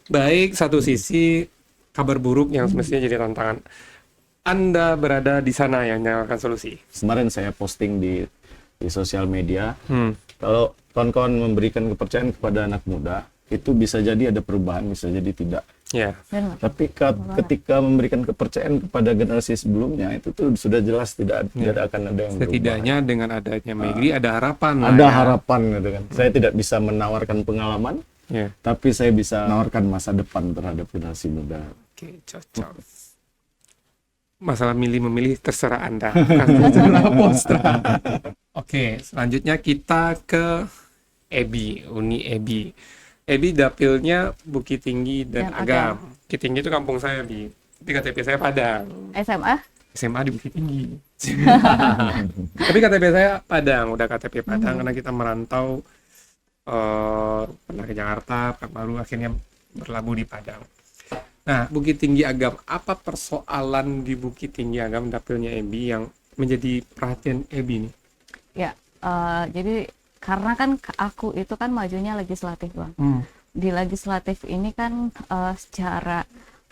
baik satu sisi, kabar buruk yang semestinya jadi tantangan. Anda berada di sana yang menyalakan solusi. Kemarin saya posting di sosial media, Hmm. kalau kawan-kawan memberikan kepercayaan kepada anak muda, itu bisa jadi ada perubahan, bisa jadi tidak. Ya. Dan Tapi ketika memberikan kepercayaan kepada generasi sebelumnya, itu tuh sudah jelas tidak akan ada yang berubah. Setidaknya dengan adanya Megri ada harapan lah Ada ya. harapan gitu kan. Saya tidak bisa menawarkan pengalaman, Ya. tapi saya bisa menawarkan masa depan terhadap generasi muda. Oke, cocok. Masalah milih-memilih terserah Anda, bukan terserah Postra. Oke, selanjutnya kita ke EBI, Uni EBI. EBI dapilnya Bukit Tinggi dan Dan Agam. Bukit Tinggi itu kampung saya, tapi KTP saya Padang. SMA SMA di Bukit Tinggi. Tapi KTP saya Padang, udah KTP Padang karena kita merantau pernah ke Jakarta, baru akhirnya berlabuh di Padang. Nah, Bukit Tinggi Agam, apa persoalan di Bukit Tinggi Agam dapilnya EBI yang menjadi perhatian EBI nih? ya, jadi karena kan aku itu kan majunya legislatif Bang. Di legislatif ini kan secara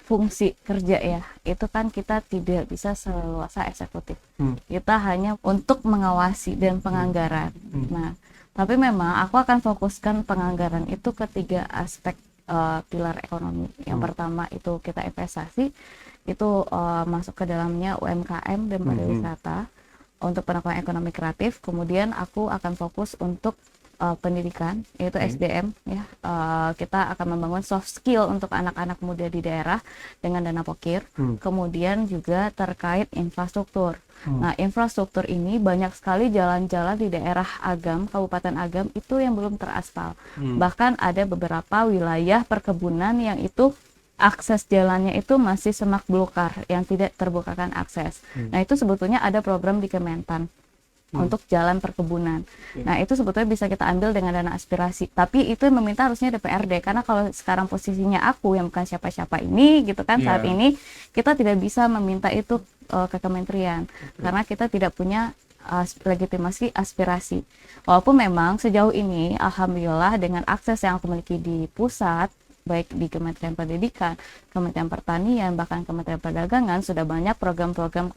fungsi kerja ya, itu kan kita tidak bisa seleluasa eksekutif. Kita hanya untuk mengawasi dan penganggaran. Nah, tapi memang aku akan fokuskan penganggaran itu ke 3 aspek pilar ekonomi. Yang pertama itu kita investasi, itu masuk ke dalamnya UMKM dan pariwisata untuk pengembangan ekonomi kreatif. Kemudian aku akan fokus untuk pendidikan, yaitu SDM ya. Kita akan membangun soft skill untuk anak-anak muda di daerah dengan dana pokir. Kemudian juga terkait infrastruktur. Nah, infrastruktur ini banyak sekali jalan-jalan di daerah Agam, Kabupaten Agam itu yang belum teraspal. Bahkan ada beberapa wilayah perkebunan yang itu akses jalannya itu masih semak belukar yang tidak terbukakan akses. Nah, itu sebetulnya ada program di Kementan untuk jalan perkebunan. Nah, itu sebetulnya bisa kita ambil dengan dana aspirasi. Tapi itu yang meminta harusnya DPRD, karena kalau sekarang posisinya aku yang bukan siapa-siapa ini gitu kan, saat ini kita tidak bisa meminta itu ke kementerian karena kita tidak punya legitimasi aspirasi. Walaupun memang sejauh ini alhamdulillah dengan akses yang aku miliki di pusat, baik di Kementerian Pendidikan, Kementerian Pertanian, bahkan Kementerian Perdagangan, sudah banyak program-program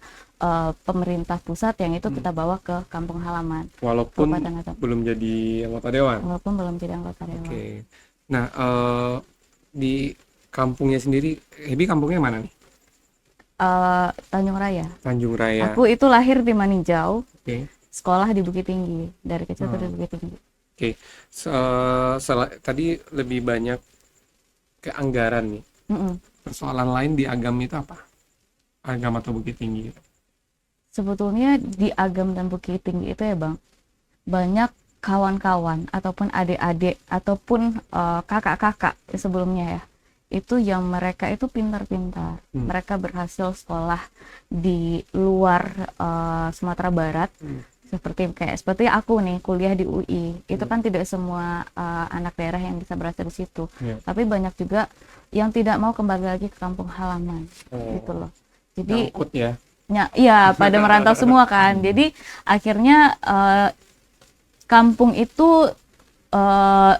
pemerintah pusat yang itu kita bawa ke kampung halaman. Walaupun Kabupaten Agam. belum jadi anggota dewan. Walaupun belum jadi anggota dewan. Oke. Nah, di kampungnya sendiri, EBI kampungnya mana nih? Tanjung Raya. Tanjung Raya. Aku itu lahir di Maninjau, Oke. sekolah di Bukit Tinggi, dari kecil tuh di Bukit Tinggi. Oke. Tadi lebih banyak ke anggaran nih. Persoalan lain di Agam itu apa? Agam atau Bukit Tinggi? Sebetulnya di Agam dan Bukit Tinggi itu ya Bang, banyak kawan-kawan ataupun adik-adik ataupun kakak-kakak sebelumnya ya, itu yang mereka itu pintar-pintar. Mereka berhasil sekolah di luar Sumatera Barat. Seperti aku nih kuliah di UI, itu kan tidak semua anak daerah yang bisa berhasil di situ, tapi banyak juga yang tidak mau kembali lagi ke kampung halaman, gitu loh. Jadi Nyangkut ya. iya pada merantau semua kan. Jadi akhirnya kampung itu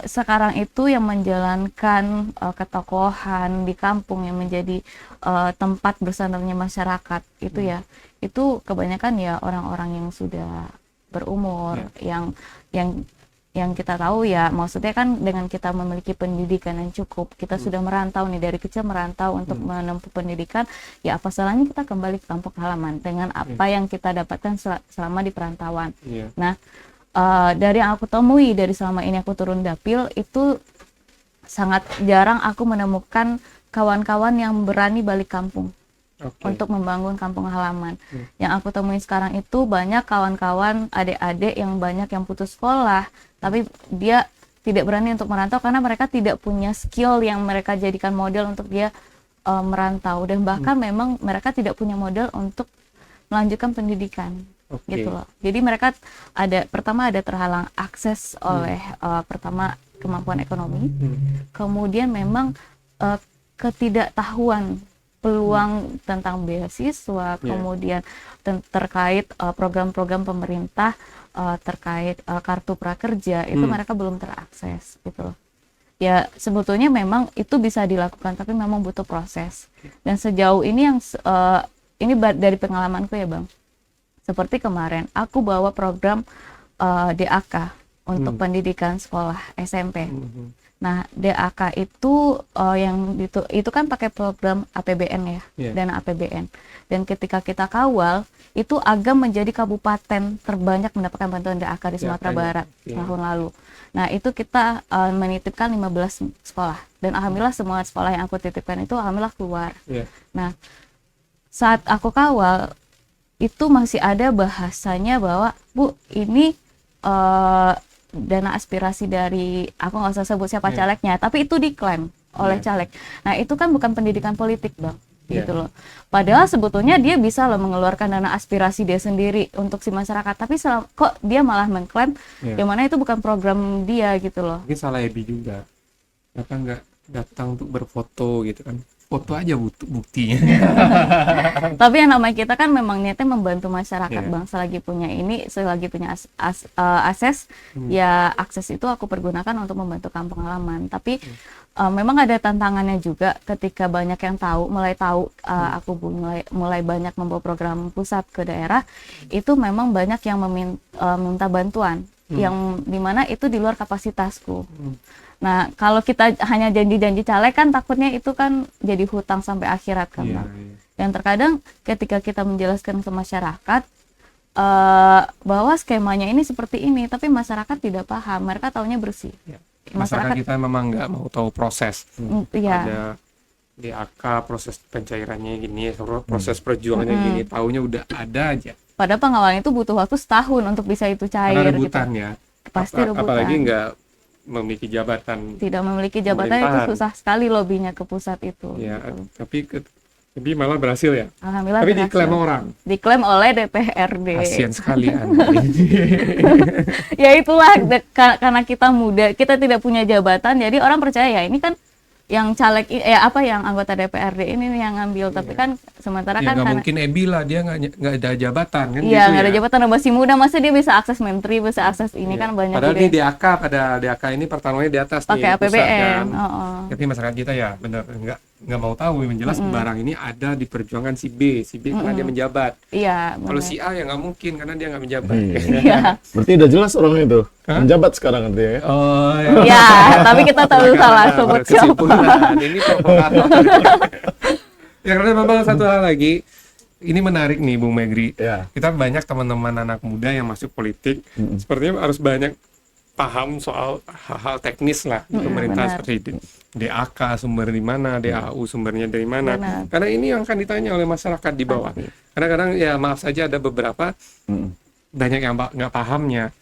sekarang itu yang menjalankan ketokohan di kampung yang menjadi tempat bersandarnya masyarakat itu ya, itu kebanyakan ya orang-orang yang sudah berumur, yang kita tahu ya, maksudnya kan dengan kita memiliki pendidikan yang cukup, kita sudah merantau nih dari kecil merantau untuk menempuh pendidikan, ya apa salahnya kita kembali ke kampung halaman dengan apa yang kita dapatkan selama di perantauan. Nah, dari yang aku temui dari selama ini aku turun dapil, itu sangat jarang aku menemukan kawan-kawan yang berani balik kampung untuk membangun kampung halaman. Yang aku temuin sekarang itu banyak kawan-kawan adik-adik yang banyak yang putus sekolah, tapi dia tidak berani untuk merantau karena mereka tidak punya skill yang mereka jadikan model untuk dia merantau, dan bahkan memang mereka tidak punya modal untuk melanjutkan pendidikan. Gitu loh. Jadi mereka pertama ada terhalang akses oleh pertama kemampuan ekonomi, kemudian memang ketidaktahuan peluang tentang beasiswa, kemudian terkait program-program pemerintah terkait kartu prakerja itu mereka belum terakses gitu loh. Ya sebetulnya memang itu bisa dilakukan tapi memang butuh proses. Dan sejauh ini yang ini dari pengalamanku ya Bang. Seperti kemarin aku bawa program DAK untuk pendidikan sekolah SMP. Nah, DAK itu yang itu kan pakai program APBN ya, dana APBN. Dan ketika kita kawal, itu Agam menjadi kabupaten terbanyak mendapatkan bantuan DAK di Sumatera Barat tahun lalu. Nah, itu kita menitipkan 15 sekolah. Dan alhamdulillah semua sekolah yang aku titipkan itu alhamdulillah keluar. Nah, saat aku kawal, itu masih ada bahasanya bahwa, Bu, ini dana aspirasi dari, aku nggak usah sebut siapa calegnya, tapi itu diklaim oleh caleg. Nah itu kan bukan pendidikan politik Bang, gitu loh. Padahal sebetulnya dia bisa loh mengeluarkan dana aspirasi dia sendiri untuk si masyarakat, tapi kok dia malah mengklaim yang mana itu bukan program dia gitu loh. Mungkin salah Ebi juga, kenapa nggak datang untuk berfoto gitu kan, foto aja butuh buktinya. Tapi yang namanya kita kan memang niatnya membantu masyarakat Bang, selagi punya akses, ya akses itu aku pergunakan untuk membantu kampung halaman. Tapi memang ada tantangannya juga ketika banyak yang mulai tahu aku mulai banyak membawa program pusat ke daerah, itu memang banyak yang meminta bantuan yang dimana itu di luar kapasitasku. Nah, kalau kita hanya janji-janji caleg kan takutnya itu kan jadi hutang sampai akhirat kan, Bang. Dan terkadang ketika kita menjelaskan ke masyarakat bahwa skemanya ini seperti ini, tapi masyarakat tidak paham, mereka taunya bersih. Masyarakat kita memang nggak mau tahu proses. Ada DAK, proses pencairannya gini, proses perjuangannya gini, taunya udah ada aja. Padahal pengawalan itu butuh waktu setahun untuk bisa itu cair. Karena rebutan gitu. Ya. Pasti rebutan. Apalagi nggak memiliki jabatan. Tidak memiliki jabatan itu susah sekali lobbynya ke pusat itu. Ya, gitu. tapi malah berhasil ya. Alhamdulillah. Tapi berhasil. Diklaim orang. Diklaim oleh DPRD. Kasian sekali Anda. Ya itulah karena kita muda, kita tidak punya jabatan, jadi orang percaya ya ini kan yang caleg yang anggota DPRD ini yang ngambil, tapi kan sementara ya, kan nggak mungkin Ebi lah, dia nggak ada jabatan kan. Iya, nggak ada jabatan, masih muda, masa dia bisa akses menteri, bisa akses ini kan banyak. Padahal di DAK ini pertarungannya di atas pakai APBN. Tapi masyarakat kita ya benar nggak mau tahu, yang jelas barang ini ada di perjuangan si B karena dia menjabat. Iya. Kalau si A ya nggak mungkin karena dia nggak menjabat. Iya. Berarti udah jelas orang itu menjabat sekarang nanti ya. Oh ya. Tapi kita tahu salah sebut siapa. Ini provokator. Ya karena memang satu hal lagi, ini menarik nih Bung Megri. Kita banyak teman-teman anak muda yang masuk politik, sepertinya harus banyak paham soal hal-hal teknis lah di pemerintah, seperti DAK sumber di mana, DAU sumbernya dari mana. Karena ini yang akan ditanya oleh masyarakat di bawah. Kadang-kadang ya maaf saja ada beberapa banyak yang nggak pahamnya.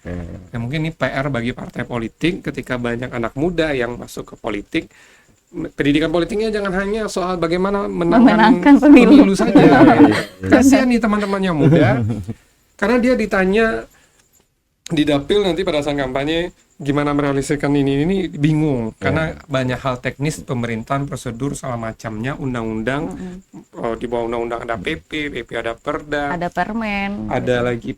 Ya mungkin ini PR bagi partai politik ketika banyak anak muda yang masuk ke politik. Pendidikan politiknya jangan hanya soal bagaimana memenangkan pemilu saja. Kasihan nih teman-teman yang muda, karena dia ditanya di dapil nanti pada saat kampanye gimana merealisasikan ini bingung karena banyak hal teknis pemerintahan, prosedur segala macamnya, undang-undang, di bawah undang-undang ada PP ada Perda, ada Permen, ada lagi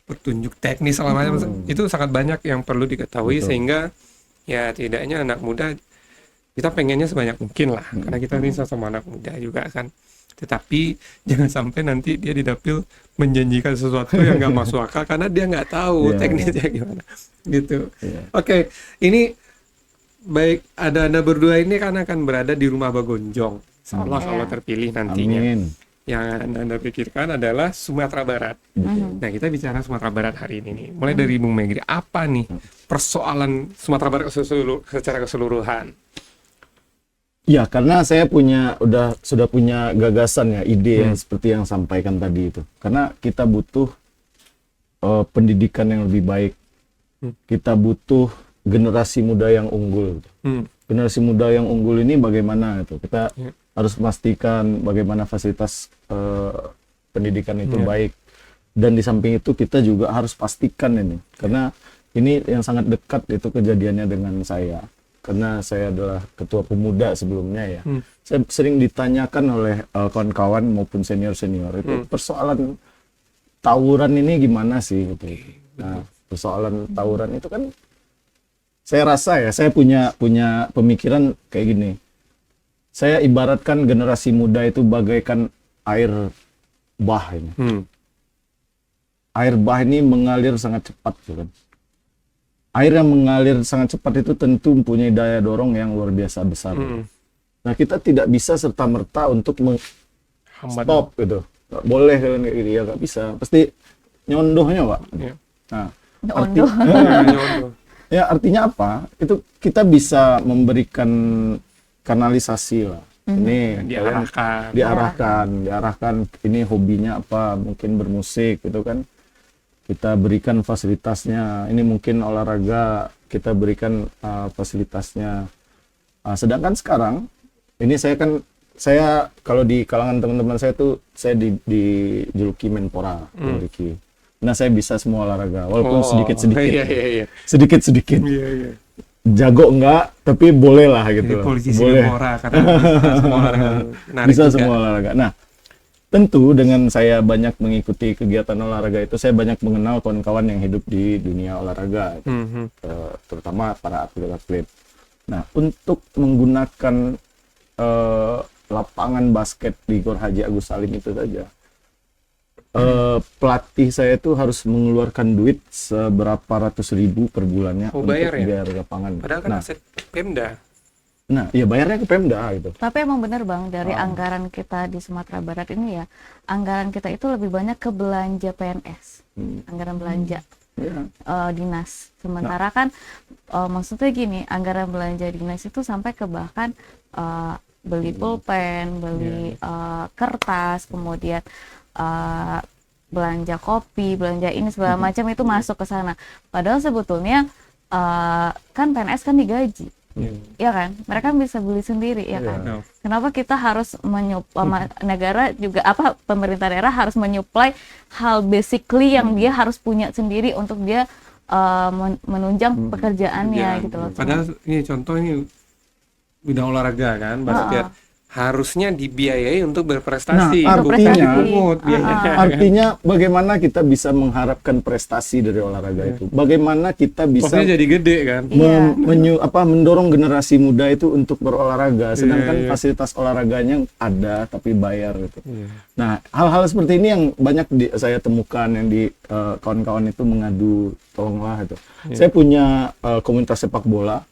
petunjuk teknis segala macam. Itu sangat banyak yang perlu diketahui. Sehingga ya tidaknya anak muda kita pengennya sebanyak mungkin lah, karena kita ini sama anak muda juga kan. Tetapi jangan sampai nanti dia di dapil menjanjikan sesuatu yang nggak masuk akal karena dia nggak tahu teknisnya gimana gitu. Oke, ini baik, Anda berdua ini kan akan berada di rumah Bagonjong, insyaallah kalau terpilih nantinya. Amin. Yang Anda pikirkan adalah Sumatera Barat. Nah, kita bicara Sumatera Barat hari ini nih. Mulai dari Bung Megri, apa nih persoalan Sumatera Barat secara keseluruhan? Ya, karena saya sudah punya gagasan ya, ide yang seperti yang sampaikan tadi itu. Karena kita butuh pendidikan yang lebih baik. Kita butuh generasi muda yang unggul. Generasi muda yang unggul ini bagaimana itu? Kita harus memastikan bagaimana fasilitas pendidikan itu baik. Dan di samping itu kita juga harus pastikan ini, karena ini yang sangat dekat itu kejadiannya dengan saya. karena saya adalah ketua pemuda sebelumnya ya. Saya sering ditanyakan oleh kawan-kawan maupun senior-senior itu persoalan tawuran ini gimana sih gitu. Nah, persoalan tawuran itu kan saya rasa ya, saya punya pemikiran kayak gini. Saya ibaratkan generasi muda itu bagaikan air bah ini. Air bah ini mengalir sangat cepat, kan. Air yang mengalir sangat cepat itu tentu mempunyai daya dorong yang luar biasa besar. Nah, kita tidak bisa serta-merta untuk stop gitu. Nggak boleh kan kayak gitu, ya nggak bisa. Pasti nyondohnya, Pak. Iya. Nah, Nyondoh. ya artinya apa? Itu kita bisa memberikan kanalisasi lah. Ini diarahkan. Ini hobinya apa? Mungkin bermusik gitu kan. Kita berikan fasilitasnya. Ini mungkin olahraga, kita berikan fasilitasnya. Sedangkan sekarang ini saya kalau di kalangan teman-teman saya tuh saya dijuluki Menpora, Ricky. Nah, saya bisa semua olahraga walaupun sedikit-sedikit. Iya. Sedikit-sedikit. Iya. Jago enggak, tapi boleh lah gitu. Jadi politisi boleh. Menpora karena bisa semua olahraga menarik Bisa juga. semua olahraga. Nah, tentu dengan saya banyak mengikuti kegiatan olahraga itu, saya banyak mengenal kawan-kawan yang hidup di dunia olahraga, terutama para atlet-atlet. Nah, untuk menggunakan lapangan basket di Gor Haji Agus Salim itu saja, pelatih saya itu harus mengeluarkan duit seberapa ratus ribu per bulannya untuk bayar ya? biaya lapangan. Padahal kan aset Pemda. Nah, ya bayarnya ke Pemda gitu. Tapi emang bener Bang, dari anggaran kita di Sumatera Barat ini ya, anggaran kita itu lebih banyak ke belanja PNS, anggaran belanja dinas. Sementara kan maksudnya gini, anggaran belanja dinas itu sampai ke bahkan beli pulpen, beli kertas, kemudian belanja kopi, belanja ini segala macam itu masuk ke sana. Padahal sebetulnya kan PNS kan digaji. Ya kan, mereka bisa beli sendiri ya kan. Kenapa kita harus negara juga pemerintah daerah harus menyuplai hal basically yang dia harus punya sendiri untuk dia menunjang pekerjaannya gitu loh. Padahal ini contoh ini bidang olahraga kan, basket harusnya dibiayai untuk berprestasi. Nah, artinya bagaimana kita bisa mengharapkan prestasi dari olahraga itu? Bagaimana kita bisa jadi gede kan? Mendorong generasi muda itu untuk berolahraga, sedangkan fasilitas olahraganya ada tapi bayar gitu. Nah, hal-hal seperti ini yang banyak saya temukan yang di kawan-kawan itu mengadu, tolonglah itu. Saya punya komunitas sepak bola.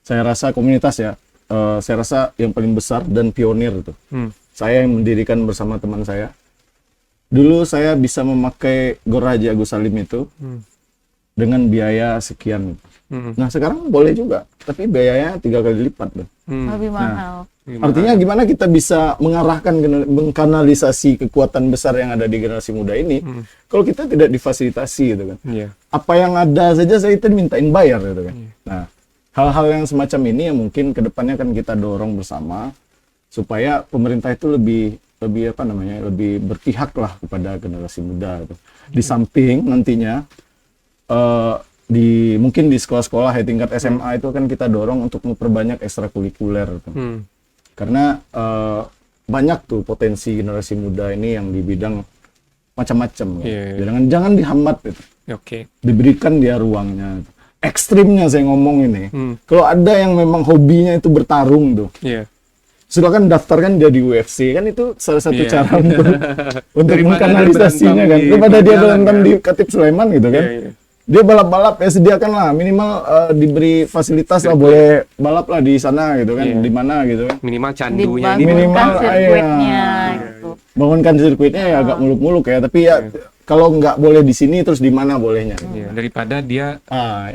Saya rasa komunitas ya. Saya rasa yang paling besar dan pionir itu. Saya yang mendirikan bersama teman saya. Dulu saya bisa memakai Gor Haji Agus Salim itu dengan biaya sekian. Nah, sekarang boleh juga, tapi biayanya 3 kali lipat. Lebih mahal. Artinya gimana kita bisa mengarahkan, mengkanalisasi kekuatan besar yang ada di generasi muda ini kalau kita tidak difasilitasi gitu kan. Apa yang ada saja saya itu mintain bayar gitu kan. Nah, hal-hal yang semacam ini yang mungkin kedepannya kan kita dorong bersama supaya pemerintah itu lebih berpihak lah kepada generasi muda gitu. Di samping nantinya mungkin di sekolah-sekolah ya tingkat SMA itu kan kita dorong untuk memperbanyak ekstrakurikuler gitu. Karena banyak tuh potensi generasi muda ini yang di bidang macam-macam. Jangan dihambat gitu. Diberikan dia ruangnya. Ekstrimnya saya ngomong ini. Kalau ada yang memang hobinya itu bertarung tuh. Silakan daftarkan dia di UFC, kan itu salah satu cara untuk mengkanalisasinya kan. Daripada dia berantem di Katip Sulaiman gitu kan. Dia balap-balap ya sediakanlah minimal diberi fasilitas lah, boleh balap lah di sana gitu kan, di mana gitu kan. Minimal candunya minimal sirkuitnya gitu. Bangunkan sirkuitnya ya agak muluk-muluk ya, tapi ya kalau nggak boleh di sini terus di mana bolehnya. Daripada dia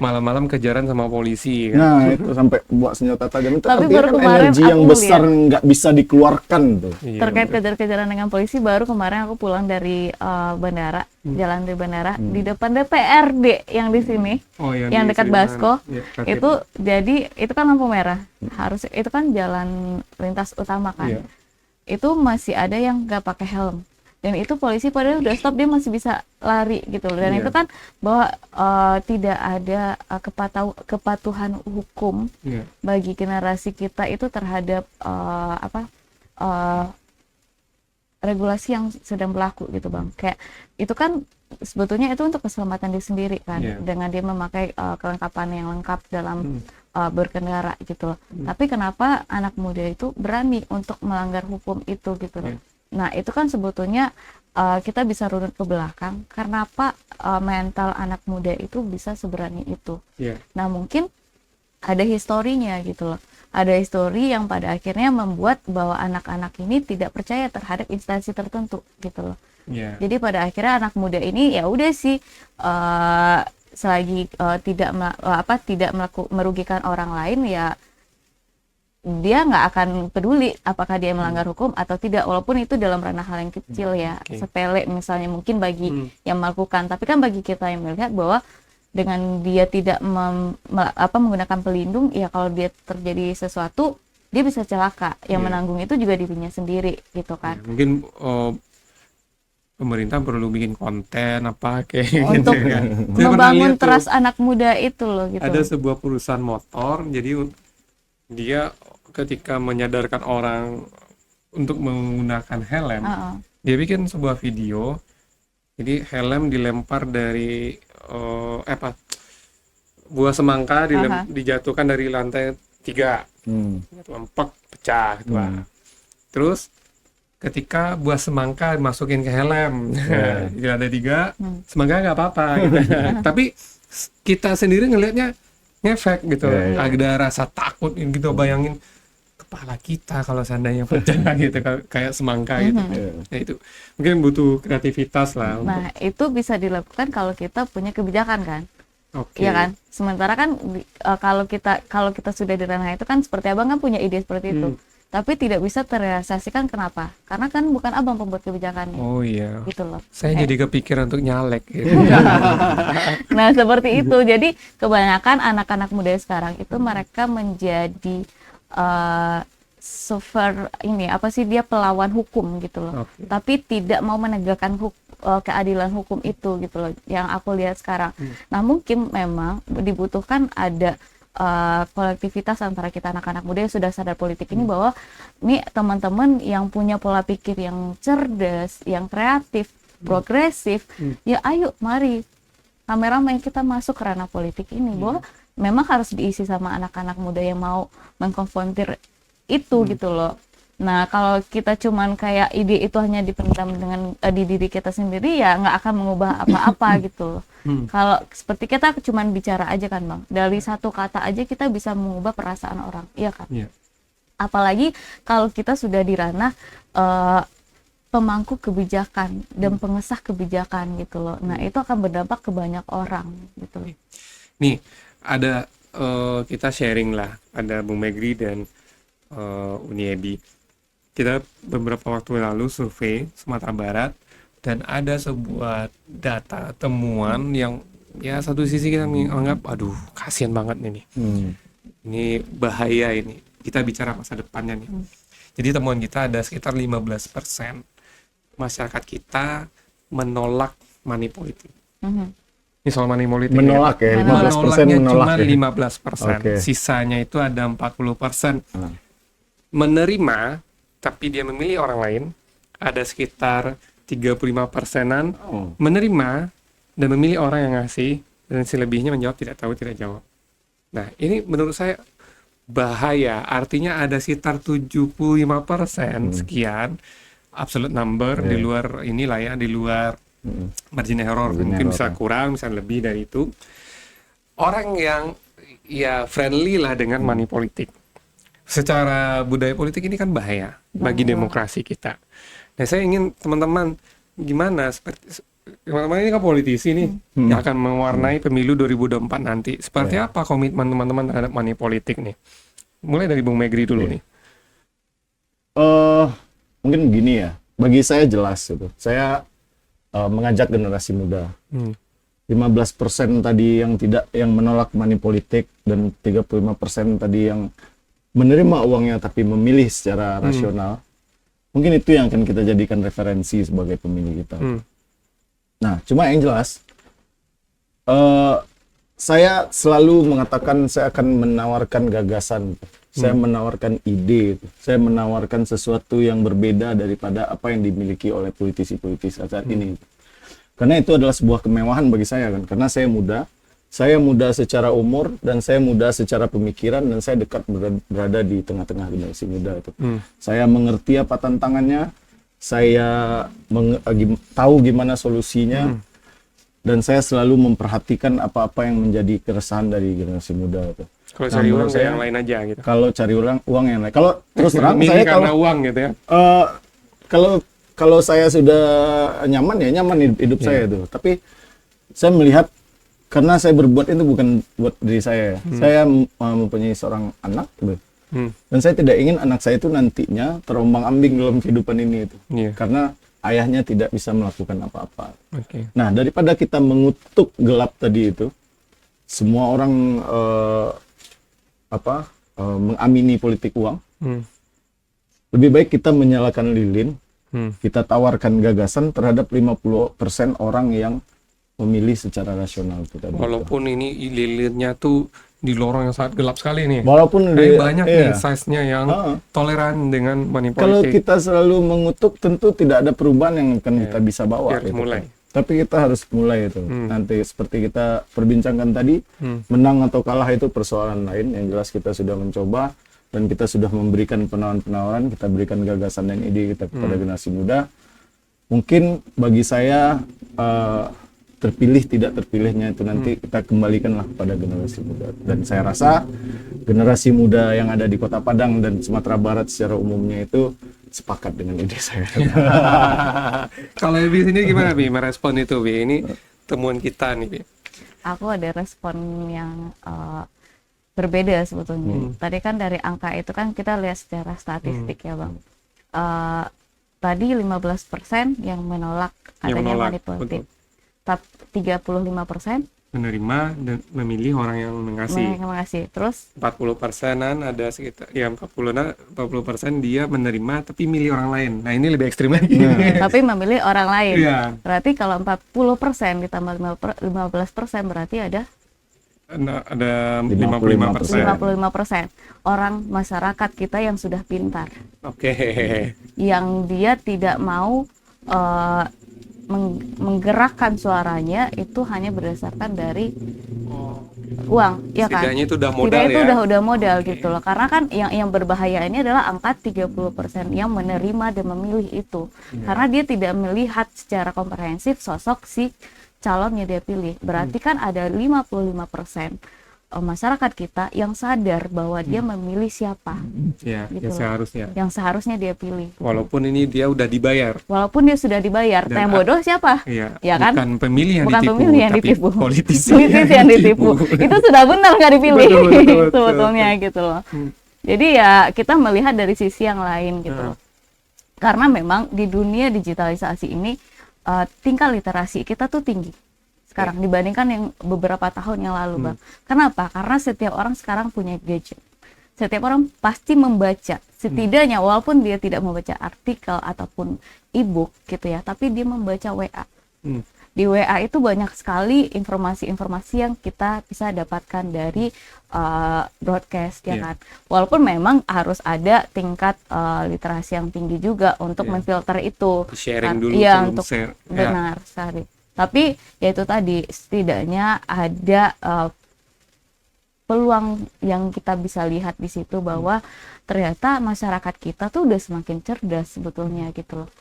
malam-malam kejaran sama polisi kan. Nah, itu sampai bawa senjata tajam itu. Tapi kan baru kemarin energi yang besar nggak bisa dikeluarkan tuh. Terkait kejar-kejaran dengan polisi, baru kemarin aku pulang dari bandara, jalan dari bandara, di depan DPRD yang di sini, yang dekat Basko, itu jadi itu kan lampu merah, harus itu kan jalan lintas utama kan, itu masih ada yang nggak pakai helm. dan itu polisi padahal udah stop dia masih bisa lari gitu loh. Dan Iya. itu kan bahwa tidak ada kepatuhan hukum Iya. bagi generasi kita itu terhadap regulasi yang sedang berlaku gitu Bang. Kayak itu kan sebetulnya itu untuk keselamatan diri sendiri kan, Iya. dengan dia memakai kelengkapan yang lengkap dalam berkendara gitu loh. Tapi kenapa anak muda itu berani untuk melanggar hukum itu gitu loh. Iya. Nah itu kan sebetulnya kita bisa runut ke belakang, kenapa mental anak muda itu bisa seberani itu. Iya. Nah mungkin ada historinya gitu loh. Ada histori yang pada akhirnya membuat bahwa anak-anak ini tidak percaya terhadap instansi tertentu gitu loh. Iya. Jadi pada akhirnya anak muda ini ya udah sih selagi tidak merugikan orang lain ya dia nggak akan peduli apakah dia melanggar hukum atau tidak, walaupun itu dalam ranah hal yang kecil ya, Oke. sepele misalnya mungkin bagi yang melakukan, tapi kan bagi kita yang melihat bahwa dengan dia tidak menggunakan pelindung ya kalau dia terjadi sesuatu dia bisa celaka, yang Iya. menanggung itu juga dirinya sendiri gitu kan. Ya, mungkin pemerintah perlu bikin konten apa kayak Untuk gitu kan. Saya pernah membangun lihat tuh, trust anak muda itu loh gitu. ada sebuah perusahaan motor, jadi dia ketika menyadarkan orang untuk menggunakan helm, Heeh. dia bikin sebuah video. Jadi helm dilempar dari buah semangka dijatuhkan dari lantai 3, lempek pecah gitu lah. Terus ketika buah semangka masukin ke helm di lantai 3, semangka nggak apa-apa gitu. Tapi kita sendiri ngelihatnya ngefek gitu. Ada rasa takut gitu, bayangin kepala kita kalau seandainya pecah gitu kayak semangka gitu. Nah, itu mungkin butuh kreativitas lah. Nah, itu bisa dilakukan kalau kita punya kebijakan kan. Oke. Iya kan? Sementara kan kalau kita sudah di ranah itu kan seperti Abang kan punya ide seperti itu. Tapi tidak bisa terrealisasikan, kenapa? Karena kan bukan Abang pembuat kebijakannya. Oh iya. Gitu loh. Saya jadi kepikiran untuk nyalek gitu. Nah, seperti itu. Jadi kebanyakan anak-anak muda sekarang itu mereka menjadi dia pelawan hukum gitu loh. Oke. Tapi tidak mau menegakkan keadilan hukum itu gitu loh, yang aku lihat sekarang. Nah, mungkin memang dibutuhkan ada kolektivitas antara kita anak-anak muda yang sudah sadar politik ini, bahwa nih teman-teman yang punya pola pikir yang cerdas, yang kreatif, progresif, ya ayo mari rame-rame kita masuk ke ranah politik ini, bahwa memang harus diisi sama anak-anak muda yang mau mengkonfrontir itu gitu loh. Nah, kalau kita cuman kayak ide itu hanya dipendam dengan di diri kita sendiri, ya nggak akan mengubah apa-apa gitu loh. Kalau seperti kita cuman bicara aja kan Bang, dari satu kata aja kita bisa mengubah perasaan orang, iya kan? Iya. Apalagi kalau kita sudah di ranah pemangku kebijakan dan pengesah kebijakan gitu loh. Nah, itu akan berdampak ke banyak orang gitu. Nih, ada kita sharing lah, ada Bung Megri dan Uniebi. Kita beberapa waktu lalu survei Sumatera Barat, dan ada sebuah data temuan yang ya satu sisi kita menganggap aduh kasihan banget nih. Ini bahaya ini. Kita bicara masa depannya nih. Jadi temuan kita ada sekitar 15% masyarakat kita menolak money politik. Ini soal money politik. Menolak ya, 15% Menolaknya menolak cuma ya. 15%. Oke. Sisanya itu ada 40%. Menerima, tapi dia memilih orang lain, ada sekitar 35%-an menerima dan memilih orang yang ngasih, dan selebihnya menjawab tidak tahu, tidak jawab. Nah, ini menurut saya bahaya. Artinya ada sekitar 75% sekian absolute number di luar inilah ya, di luar margin error. Mungkin bisa kurang, bisa lebih dari itu. Orang yang ya friendly lah dengan money politik. Secara budaya politik ini kan bahaya bagi demokrasi kita. Nah, saya ingin teman-teman gimana, seperti teman-teman ini kan politisi nih yang akan mewarnai pemilu 2024 nanti. Seperti apa komitmen teman-teman terhadap money politik nih? Mulai dari Bung Megri dulu nih. Mungkin gini ya, bagi saya jelas gitu. Saya mengajak generasi muda. 15% tadi yang menolak money politik, dan 35% tadi yang menerima uangnya tapi memilih secara rasional. Mungkin itu yang akan kita jadikan referensi sebagai pemilih kita. Nah, cuma yang jelas, saya selalu mengatakan saya akan menawarkan gagasan, saya menawarkan ide, saya menawarkan sesuatu yang berbeda daripada apa yang dimiliki oleh politisi-politisi saat ini. Karena itu adalah sebuah kemewahan bagi saya kan, karena saya muda secara umur dan saya muda secara pemikiran dan saya dekat berada di tengah-tengah generasi muda itu. Saya mengerti apa tantangannya, saya tahu gimana solusinya. Dan saya selalu memperhatikan apa-apa yang menjadi keresahan dari generasi muda itu. Kalau cari uang saya yang lain aja gitu. Kalau cari uang yang lain. Kalau terus terang saya karena uang gitu ya. Kalau saya sudah nyaman ya nyaman hidup saya itu. Tapi saya melihat karena saya berbuat itu bukan buat diri saya. Saya mempunyai seorang anak gitu. Dan saya tidak ingin anak saya itu nantinya terombang-ambing dalam kehidupan ini itu. Karena ayahnya tidak bisa melakukan apa-apa. Nah, daripada kita mengutuk gelap tadi itu, semua orang mengamini politik uang, lebih baik kita menyalakan lilin, kita tawarkan gagasan terhadap 50% orang yang memilih secara rasional itu tadi. Walaupun ini lilinnya tuh di lorong yang sangat gelap sekali nih. Walaupun banyak nih size-nya yang toleran dengan money politik. Kalau kita selalu mengutuk, tentu tidak ada perubahan yang akan kita bisa bawa. Harus mulai. Tapi kita harus mulai itu. Nanti seperti kita perbincangkan tadi, menang atau kalah itu persoalan lain. Yang jelas kita sudah mencoba dan kita sudah memberikan penawaran-penawaran, kita berikan gagasan dan ide kita kepada generasi muda. Mungkin bagi saya terpilih tidak terpilihnya itu nanti kita kembalikanlah kepada generasi muda. Dan saya rasa generasi muda yang ada di Kota Padang dan Sumatera Barat secara umumnya itu sepakat dengan ide saya. Kalau Bi sini gimana Bi merespon itu Bi? Ini temuan kita nih Bi. Aku ada respon yang berbeda sebetulnya. Tadi kan dari angka itu kan kita lihat secara statistik ya Bang. Tadi 15% yang menolak adanya money politik. 35% menerima dan memilih orang yang mengasih. Terus 40%-an ada sekitar 40% dia menerima tapi milih orang lain. Nah, ini lebih ekstrim lagi. Tapi memilih orang lain. Berarti kalau 40% ditambah 15% berarti ada 55% orang masyarakat kita yang sudah pintar. Yang dia tidak mau menggerakkan suaranya itu hanya berdasarkan dari uang, ya kan? Setidaknya itu udah modal Setidaknya itu udah modal gitu loh. Karena kan yang berbahaya ini adalah angka 30% yang menerima dan memilih itu. Karena dia tidak melihat secara komprehensif sosok si calonnya dia pilih. Berarti kan ada 55% masyarakat kita yang sadar bahwa dia memilih siapa. Yang seharusnya. Yang seharusnya dia pilih. Walaupun ini dia udah dibayar. Walaupun dia sudah dibayar. Yang bodoh siapa? Ya kan? Bukan pemilih yang ditipu, tapi politisi yang ditipu. Itu sudah benar nggak dipilih. Sebetulnya gitu loh. Jadi ya kita melihat dari sisi yang lain gitu loh. Karena memang di dunia digitalisasi ini tingkat literasi kita tuh tinggi sekarang dibandingkan yang beberapa tahun yang lalu Bang. Kenapa? Karena setiap orang sekarang punya gadget. Setiap orang pasti membaca. Setidaknya walaupun dia tidak membaca artikel ataupun e-book gitu ya, tapi dia membaca WA. Di WA itu banyak sekali informasi-informasi yang kita bisa dapatkan dari broadcast ya kan. Walaupun memang harus ada tingkat literasi yang tinggi juga untuk memfilter itu. Sharing dulu untuk share. Benar sekali. Tapi ya itu tadi setidaknya ada peluang yang kita bisa lihat di situ bahwa ternyata masyarakat kita tuh udah semakin cerdas sebetulnya gitu loh.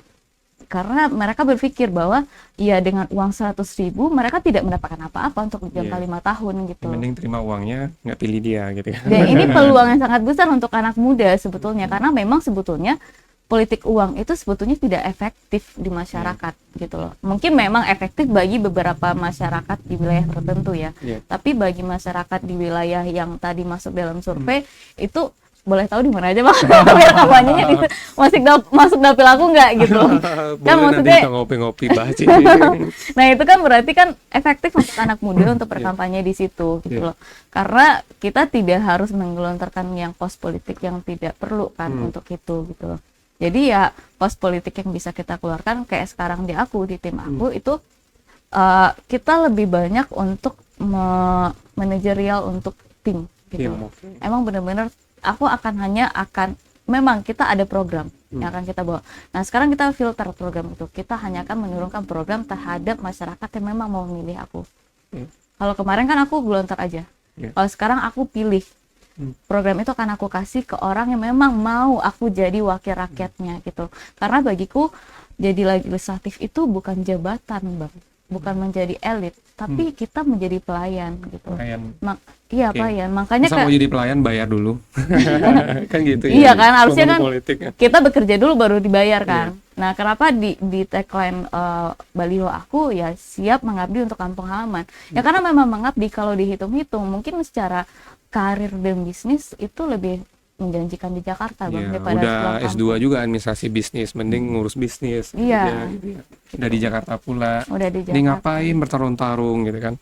Karena mereka berpikir bahwa ya dengan uang 100.000 mereka tidak mendapatkan apa-apa untuk jangka 5 tahun gitu. Mending terima uangnya nggak pilih dia gitu ya. Dan ini peluang yang sangat besar untuk anak muda sebetulnya karena memang sebetulnya politik uang itu sebetulnya tidak efektif di masyarakat gitu loh. Mungkin memang efektif bagi beberapa masyarakat di wilayah tertentu ya. Tapi bagi masyarakat di wilayah yang tadi masuk dalam survei itu boleh tahu di mana aja Bang? Biar kampanyenya masuk dapil aku nggak gitu. Kan maksudnya nanti ngopi-ngopi bahas ini. Nah, itu kan berarti kan efektif untuk anak muda untuk berkampanye di situ gitu loh. Karena kita tidak harus menggelontorkan yang kos politik yang tidak perlu kan untuk itu gitu loh. Jadi ya pos politik yang bisa kita keluarkan kayak sekarang di tim aku itu kita lebih banyak untuk manajerial untuk tim gitu. Okay. Emang benar-benar aku memang kita ada program yang akan kita bawa. Nah sekarang kita filter program itu, kita hanya akan menurunkan program terhadap masyarakat yang memang mau memilih aku. Kalau kemarin kan aku gelontor aja. Kalau sekarang aku pilih. Program itu akan aku kasih ke orang yang memang mau aku jadi wakil rakyatnya gitu. Karena bagiku jadi legislatif itu bukan jabatan, Bang. Bukan menjadi elit, tapi kita menjadi pelayan gitu. Iya, pelayan. Makanya mau jadi pelayan bayar dulu. Kan gitu ya. Iya kan, harusnya kan politik, kita bekerja dulu baru dibayar kan. Nah, kenapa di tagline baliho aku ya siap mengabdi untuk kampung halaman. Ya karena memang mengabdi kalau dihitung-hitung mungkin secara karir dan bisnis itu lebih menjanjikan di Jakarta Bang daripada udah S2 juga administrasi bisnis, mending ngurus bisnis. Iya. Gitu ya. Udah di Jakarta pula. Udah di Jakarta. Ini ngapain bertarung-tarung gitu kan.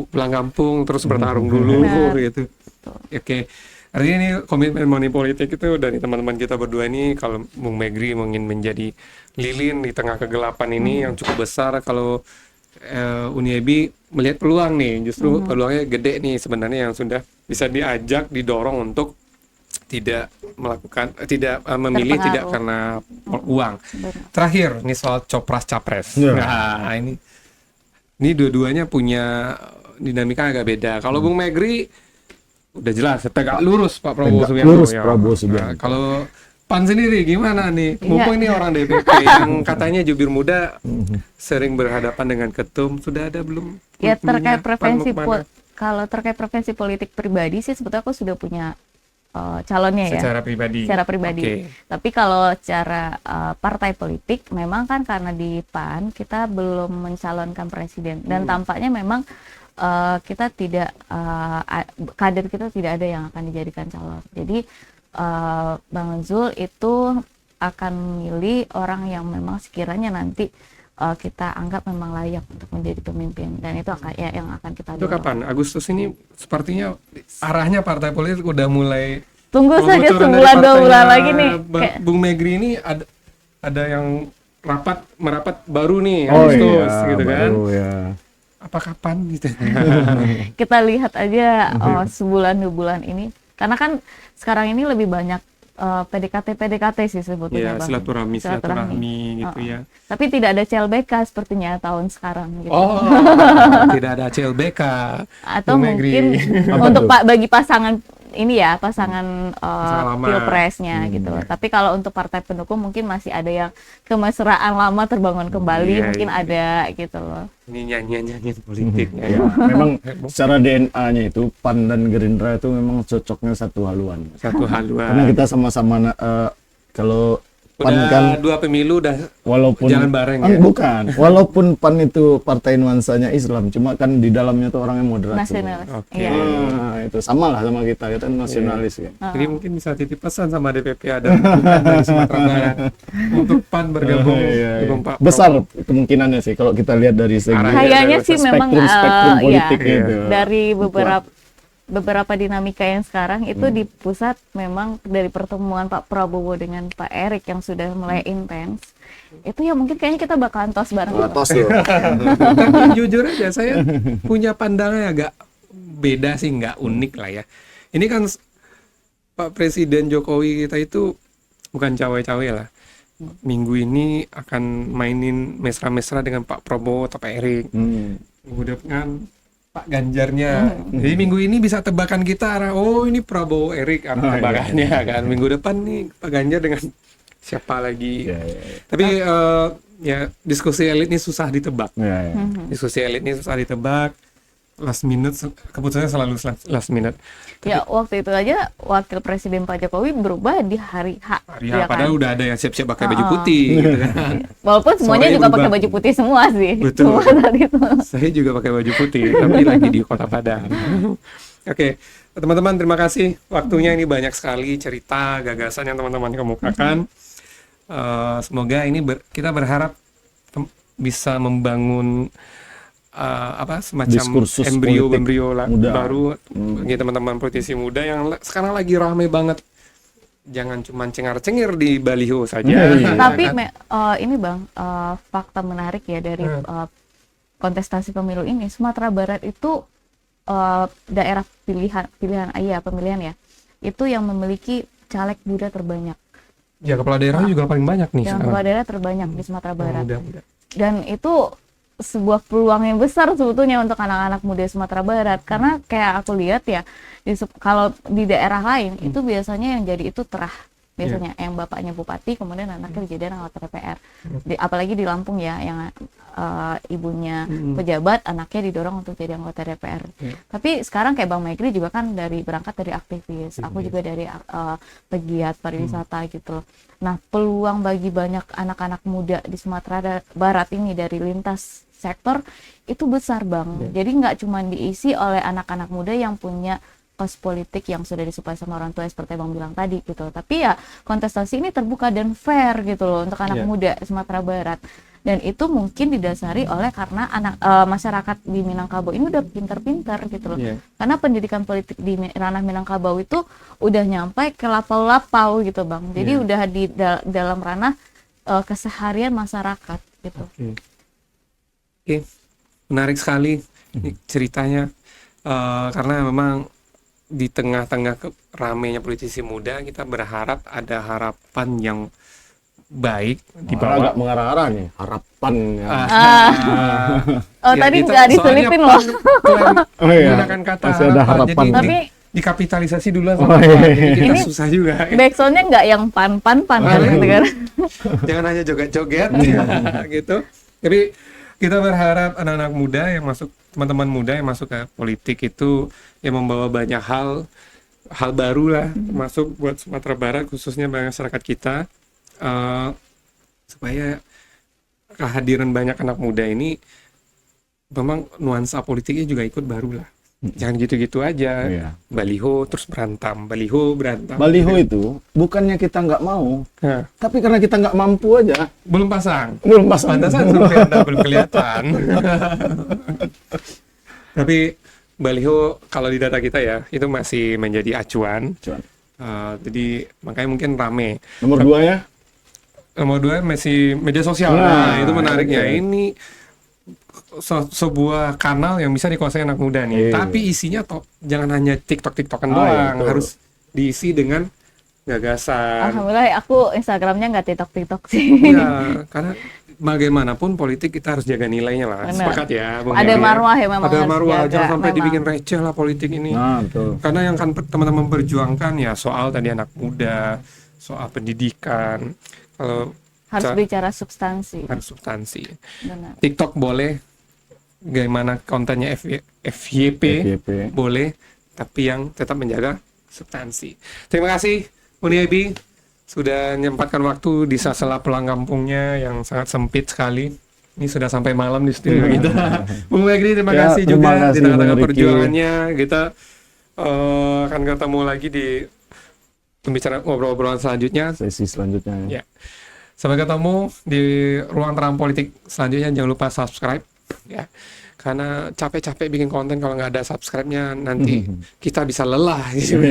Pulang kampung terus bertarung dulu gitu. Oke. Artinya ini komitmen money politik itu dari teman-teman kita berdua ini, kalau Bung Megri ingin menjadi lilin di tengah kegelapan ini yang cukup besar, kalau Uniebi melihat peluang nih, justru peluangnya gede nih sebenarnya, yang sudah bisa diajak, didorong untuk tidak memilih tidak karena uang. Terakhir nih soal copras capres. Nah ini dua-duanya punya dinamika agak beda. Kalau Bung Megri udah jelas tegak lurus Pak Prabowo Subianto. Nah, kalau PAN sendiri gimana nih? Mumpung ini orang DPP yang katanya jubir muda sering berhadapan dengan ketum, sudah ada belum? Ya terkait kalau terkait preferensi politik pribadi sih sebetulnya aku sudah punya calonnya secara pribadi. Okay. Tapi kalau secara partai politik memang kan karena di PAN kita belum mencalonkan presiden dan tampaknya memang kita tidak kader kita tidak ada yang akan dijadikan calon. Jadi Bang Zul itu akan memilih orang yang memang sekiranya nanti kita anggap memang layak untuk menjadi pemimpin, dan itu akan yang akan kita dorong. Itu kapan? Agustus ini sepertinya arahnya partai politik udah mulai. Tunggu saja sebulan 2 bulan lagi nih. Bung Megri ini ada yang merapat baru nih Agustus gitu kan. Apa kapan gitu? Kita lihat aja sebulan 2 bulan ini. Karena kan sekarang ini lebih banyak PDKT sih sebetulnya. Iya, silaturahmi gitu ya. Tapi tidak ada CLBK sepertinya tahun sekarang gitu. Tidak ada CLBK. Atau mungkin untuk bagi pasangan ini ya, pasangan pilpresnya gitu. Tapi kalau untuk partai pendukung mungkin masih ada yang kemesraan lama terbangun kembali, mungkin ada gitu loh. Ini nyanyian politik. Memang secara DNA-nya itu PAN dan Gerindra itu memang cocoknya satu haluan. Karena kita sama-sama kalau PAN kan 2 pemilu udah walaupun jalan bareng ya? Bukan, walaupun PAN itu partai nuansanya Islam, cuma kan di dalamnya tuh orangnya moderat. Nasionalis. Iya. Itu sama lah sama kita nasionalis kan. Jadi mungkin bisa titip pesan sama DPP ada bukan dari Sumatera Barat untuk PAN bergabung dengan Pak besar kemungkinannya sih kalau kita lihat dari segi kayaknya sih memang spektrum politik itu. Dari beberapa dinamika yang sekarang itu di pusat memang dari pertemuan Pak Prabowo dengan Pak Erik yang sudah mulai intens, itu ya mungkin kayaknya kita bakalan tos bareng. Tos loh. Tapi jujur aja saya punya pandangan agak beda sih, nggak unik lah ya. Ini kan Pak Presiden Jokowi kita itu bukan cawe-cawe lah. Minggu ini akan mainin mesra-mesra dengan Pak Prabowo atau Pak Erik. Minggu depan Pak Ganjarnya. Jadi minggu ini bisa tebakan kita arah ini Prabowo Erik tebakannya kan. Minggu depan nih Pak Ganjar dengan siapa lagi. Tapi ya diskusi elit ini susah ditebak. Diskusi elit ini susah ditebak. Last minute, keputusannya selalu last minute. Ya waktu itu aja wakil presiden Pak Jokowi berubah di hari H. Padahal udah ada yang siap-siap pakai baju putih gitu kan. Walaupun semuanya juga pakai baju putih semua sih. Betul. Saya juga pakai baju putih, tapi lagi di Kota Padang. Oke, teman-teman terima kasih waktunya, ini banyak sekali cerita, gagasan yang teman-teman kemukakan. Semoga ini kita berharap bisa membangun semacam embrio baru bagi teman-teman politisi muda yang sekarang lagi ramai banget jangan cuma cengar-cengir di baliho saja. Tapi Kan? ini Bang, fakta menarik ya dari kontestasi pemilu ini, Sumatera Barat itu daerah pemilihan ya, itu yang memiliki caleg muda terbanyak. Ya, kepala daerah juga paling banyak nih Yang sekarang. kepala daerah terbanyak di Sumatera Barat. Muda-muda. Dan itu sebuah peluang yang besar sebetulnya untuk anak-anak muda Sumatera Barat, karena kayak aku lihat ya, kalau di daerah lain itu biasanya yang jadi itu terah, biasanya yang bapaknya bupati kemudian anaknya dijadikan anggota DPR. Apalagi di Lampung ya, yang ibunya pejabat, anaknya didorong untuk jadi anggota DPR. Tapi sekarang kayak Bang Megri juga kan berangkat dari aktivis, aku juga dari pegiat pariwisata gitu loh. Nah, peluang bagi banyak anak-anak muda di Sumatera Barat ini dari lintas sektor itu besar Bang. Jadi nggak cuma diisi oleh anak-anak muda yang punya kos politik yang sudah disuplai sama orang tua seperti Bang bilang tadi gitu. Tapi ya kontestasi ini terbuka dan fair gitu loh untuk anak muda Sumatera Barat. Dan itu mungkin didasari oleh karena masyarakat di Minangkabau ini udah pintar-pintar gitu loh. Karena pendidikan politik di ranah Minangkabau itu udah nyampe ke lapau-lapau gitu Bang. Jadi udah di dalam ranah keseharian masyarakat gitu. Oke, menarik sekali ini ceritanya. Karena memang di tengah-tengah ramainya politisi muda, kita berharap ada harapan yang baik di bawah. Agak mengarah-arah nih, harapan ya. Oh, Ya, tadi kita nggak diselipin soalnya loh. Oh iya, menggunakan kata masih ada harapan. Jadi Tapi dikapitalisasi dulu Oh, sama iya. jadi kita Ini susah juga. backsoundnya nggak yang pan gitu kan. Jangan hanya joget-joget gitu. Tapi kita berharap anak-anak muda yang masuk, teman-teman muda yang masuk ke politik itu yang membawa banyak hal baru lah, termasuk buat Sumatera Barat khususnya bagi masyarakat kita, supaya kehadiran banyak anak muda ini memang nuansa politiknya juga ikut baru lah. Jangan gitu-gitu aja. Iya. Baliho terus berantem, baliho berantem. Baliho itu bukannya kita nggak mau, Nah, tapi karena kita nggak mampu aja. belum pasang. Belum pasang. Pantasan sampai Anda belum kelihatan. Tapi baliho kalau di data kita ya itu masih menjadi acuan. Cuan. Jadi makanya mungkin rame. Nomor 2 ya? Nomor 2 masih media sosial. Nah, itu menariknya. oke. Ini sebuah kanal yang bisa dikuasai anak muda nih. Iya. Tapi isinya jangan hanya TikTok-TikTokan iya, doang, betul. harus diisi dengan gagasan. Alhamdulillah aku Instagramnya nggak TikTok sih. Iya, karena bagaimanapun politik kita harus jaga nilainya lah. Benar. Sepakat ya, Bung Ada Heri ya? marwah ya memang Ada harus marwah, jaga, jangan sampai memang. dibikin receh lah politik ini. Nah, betul. Karena yang kan teman-teman perjuangkan ya soal tadi anak muda, soal pendidikan. Kalau Harus bicara substansi. harus substansi. Benar. TikTok boleh, bagaimana kontennya FYP FYP. boleh, tapi yang tetap menjaga substansi. Terima kasih Uni Ebi sudah menyempatkan waktu di sela-sela pulang kampungnya yang sangat sempit sekali. Ini sudah sampai malam di studio kita. Bung Megri, terima Ya, kasih terima juga di kasih, tengah-tengah Bung Riki. perjuangannya. Kita akan ketemu lagi di pembicaraan ngobrol-ngobrolan selanjutnya. Sesi selanjutnya. Ya. Sampai ketemu di ruang terang politik selanjutnya. Jangan lupa subscribe ya. Karena capek-capek bikin konten kalau nggak ada subscribe-nya nanti kita bisa lelah gitu.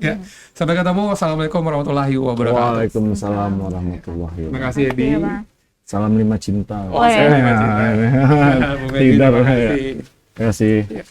Ya. Sampai ketemu. Wassalamualaikum warahmatullahi wabarakatuh. Waalaikumsalam warahmatullahi Terima wabarakatuh. kasih Ebi. Iya, Bang. Salam 5 cinta. Oh, saya iya. lima cinta. Ya, Bu Megri, Tidak, terima ya. kasih. Terima kasih. Ya.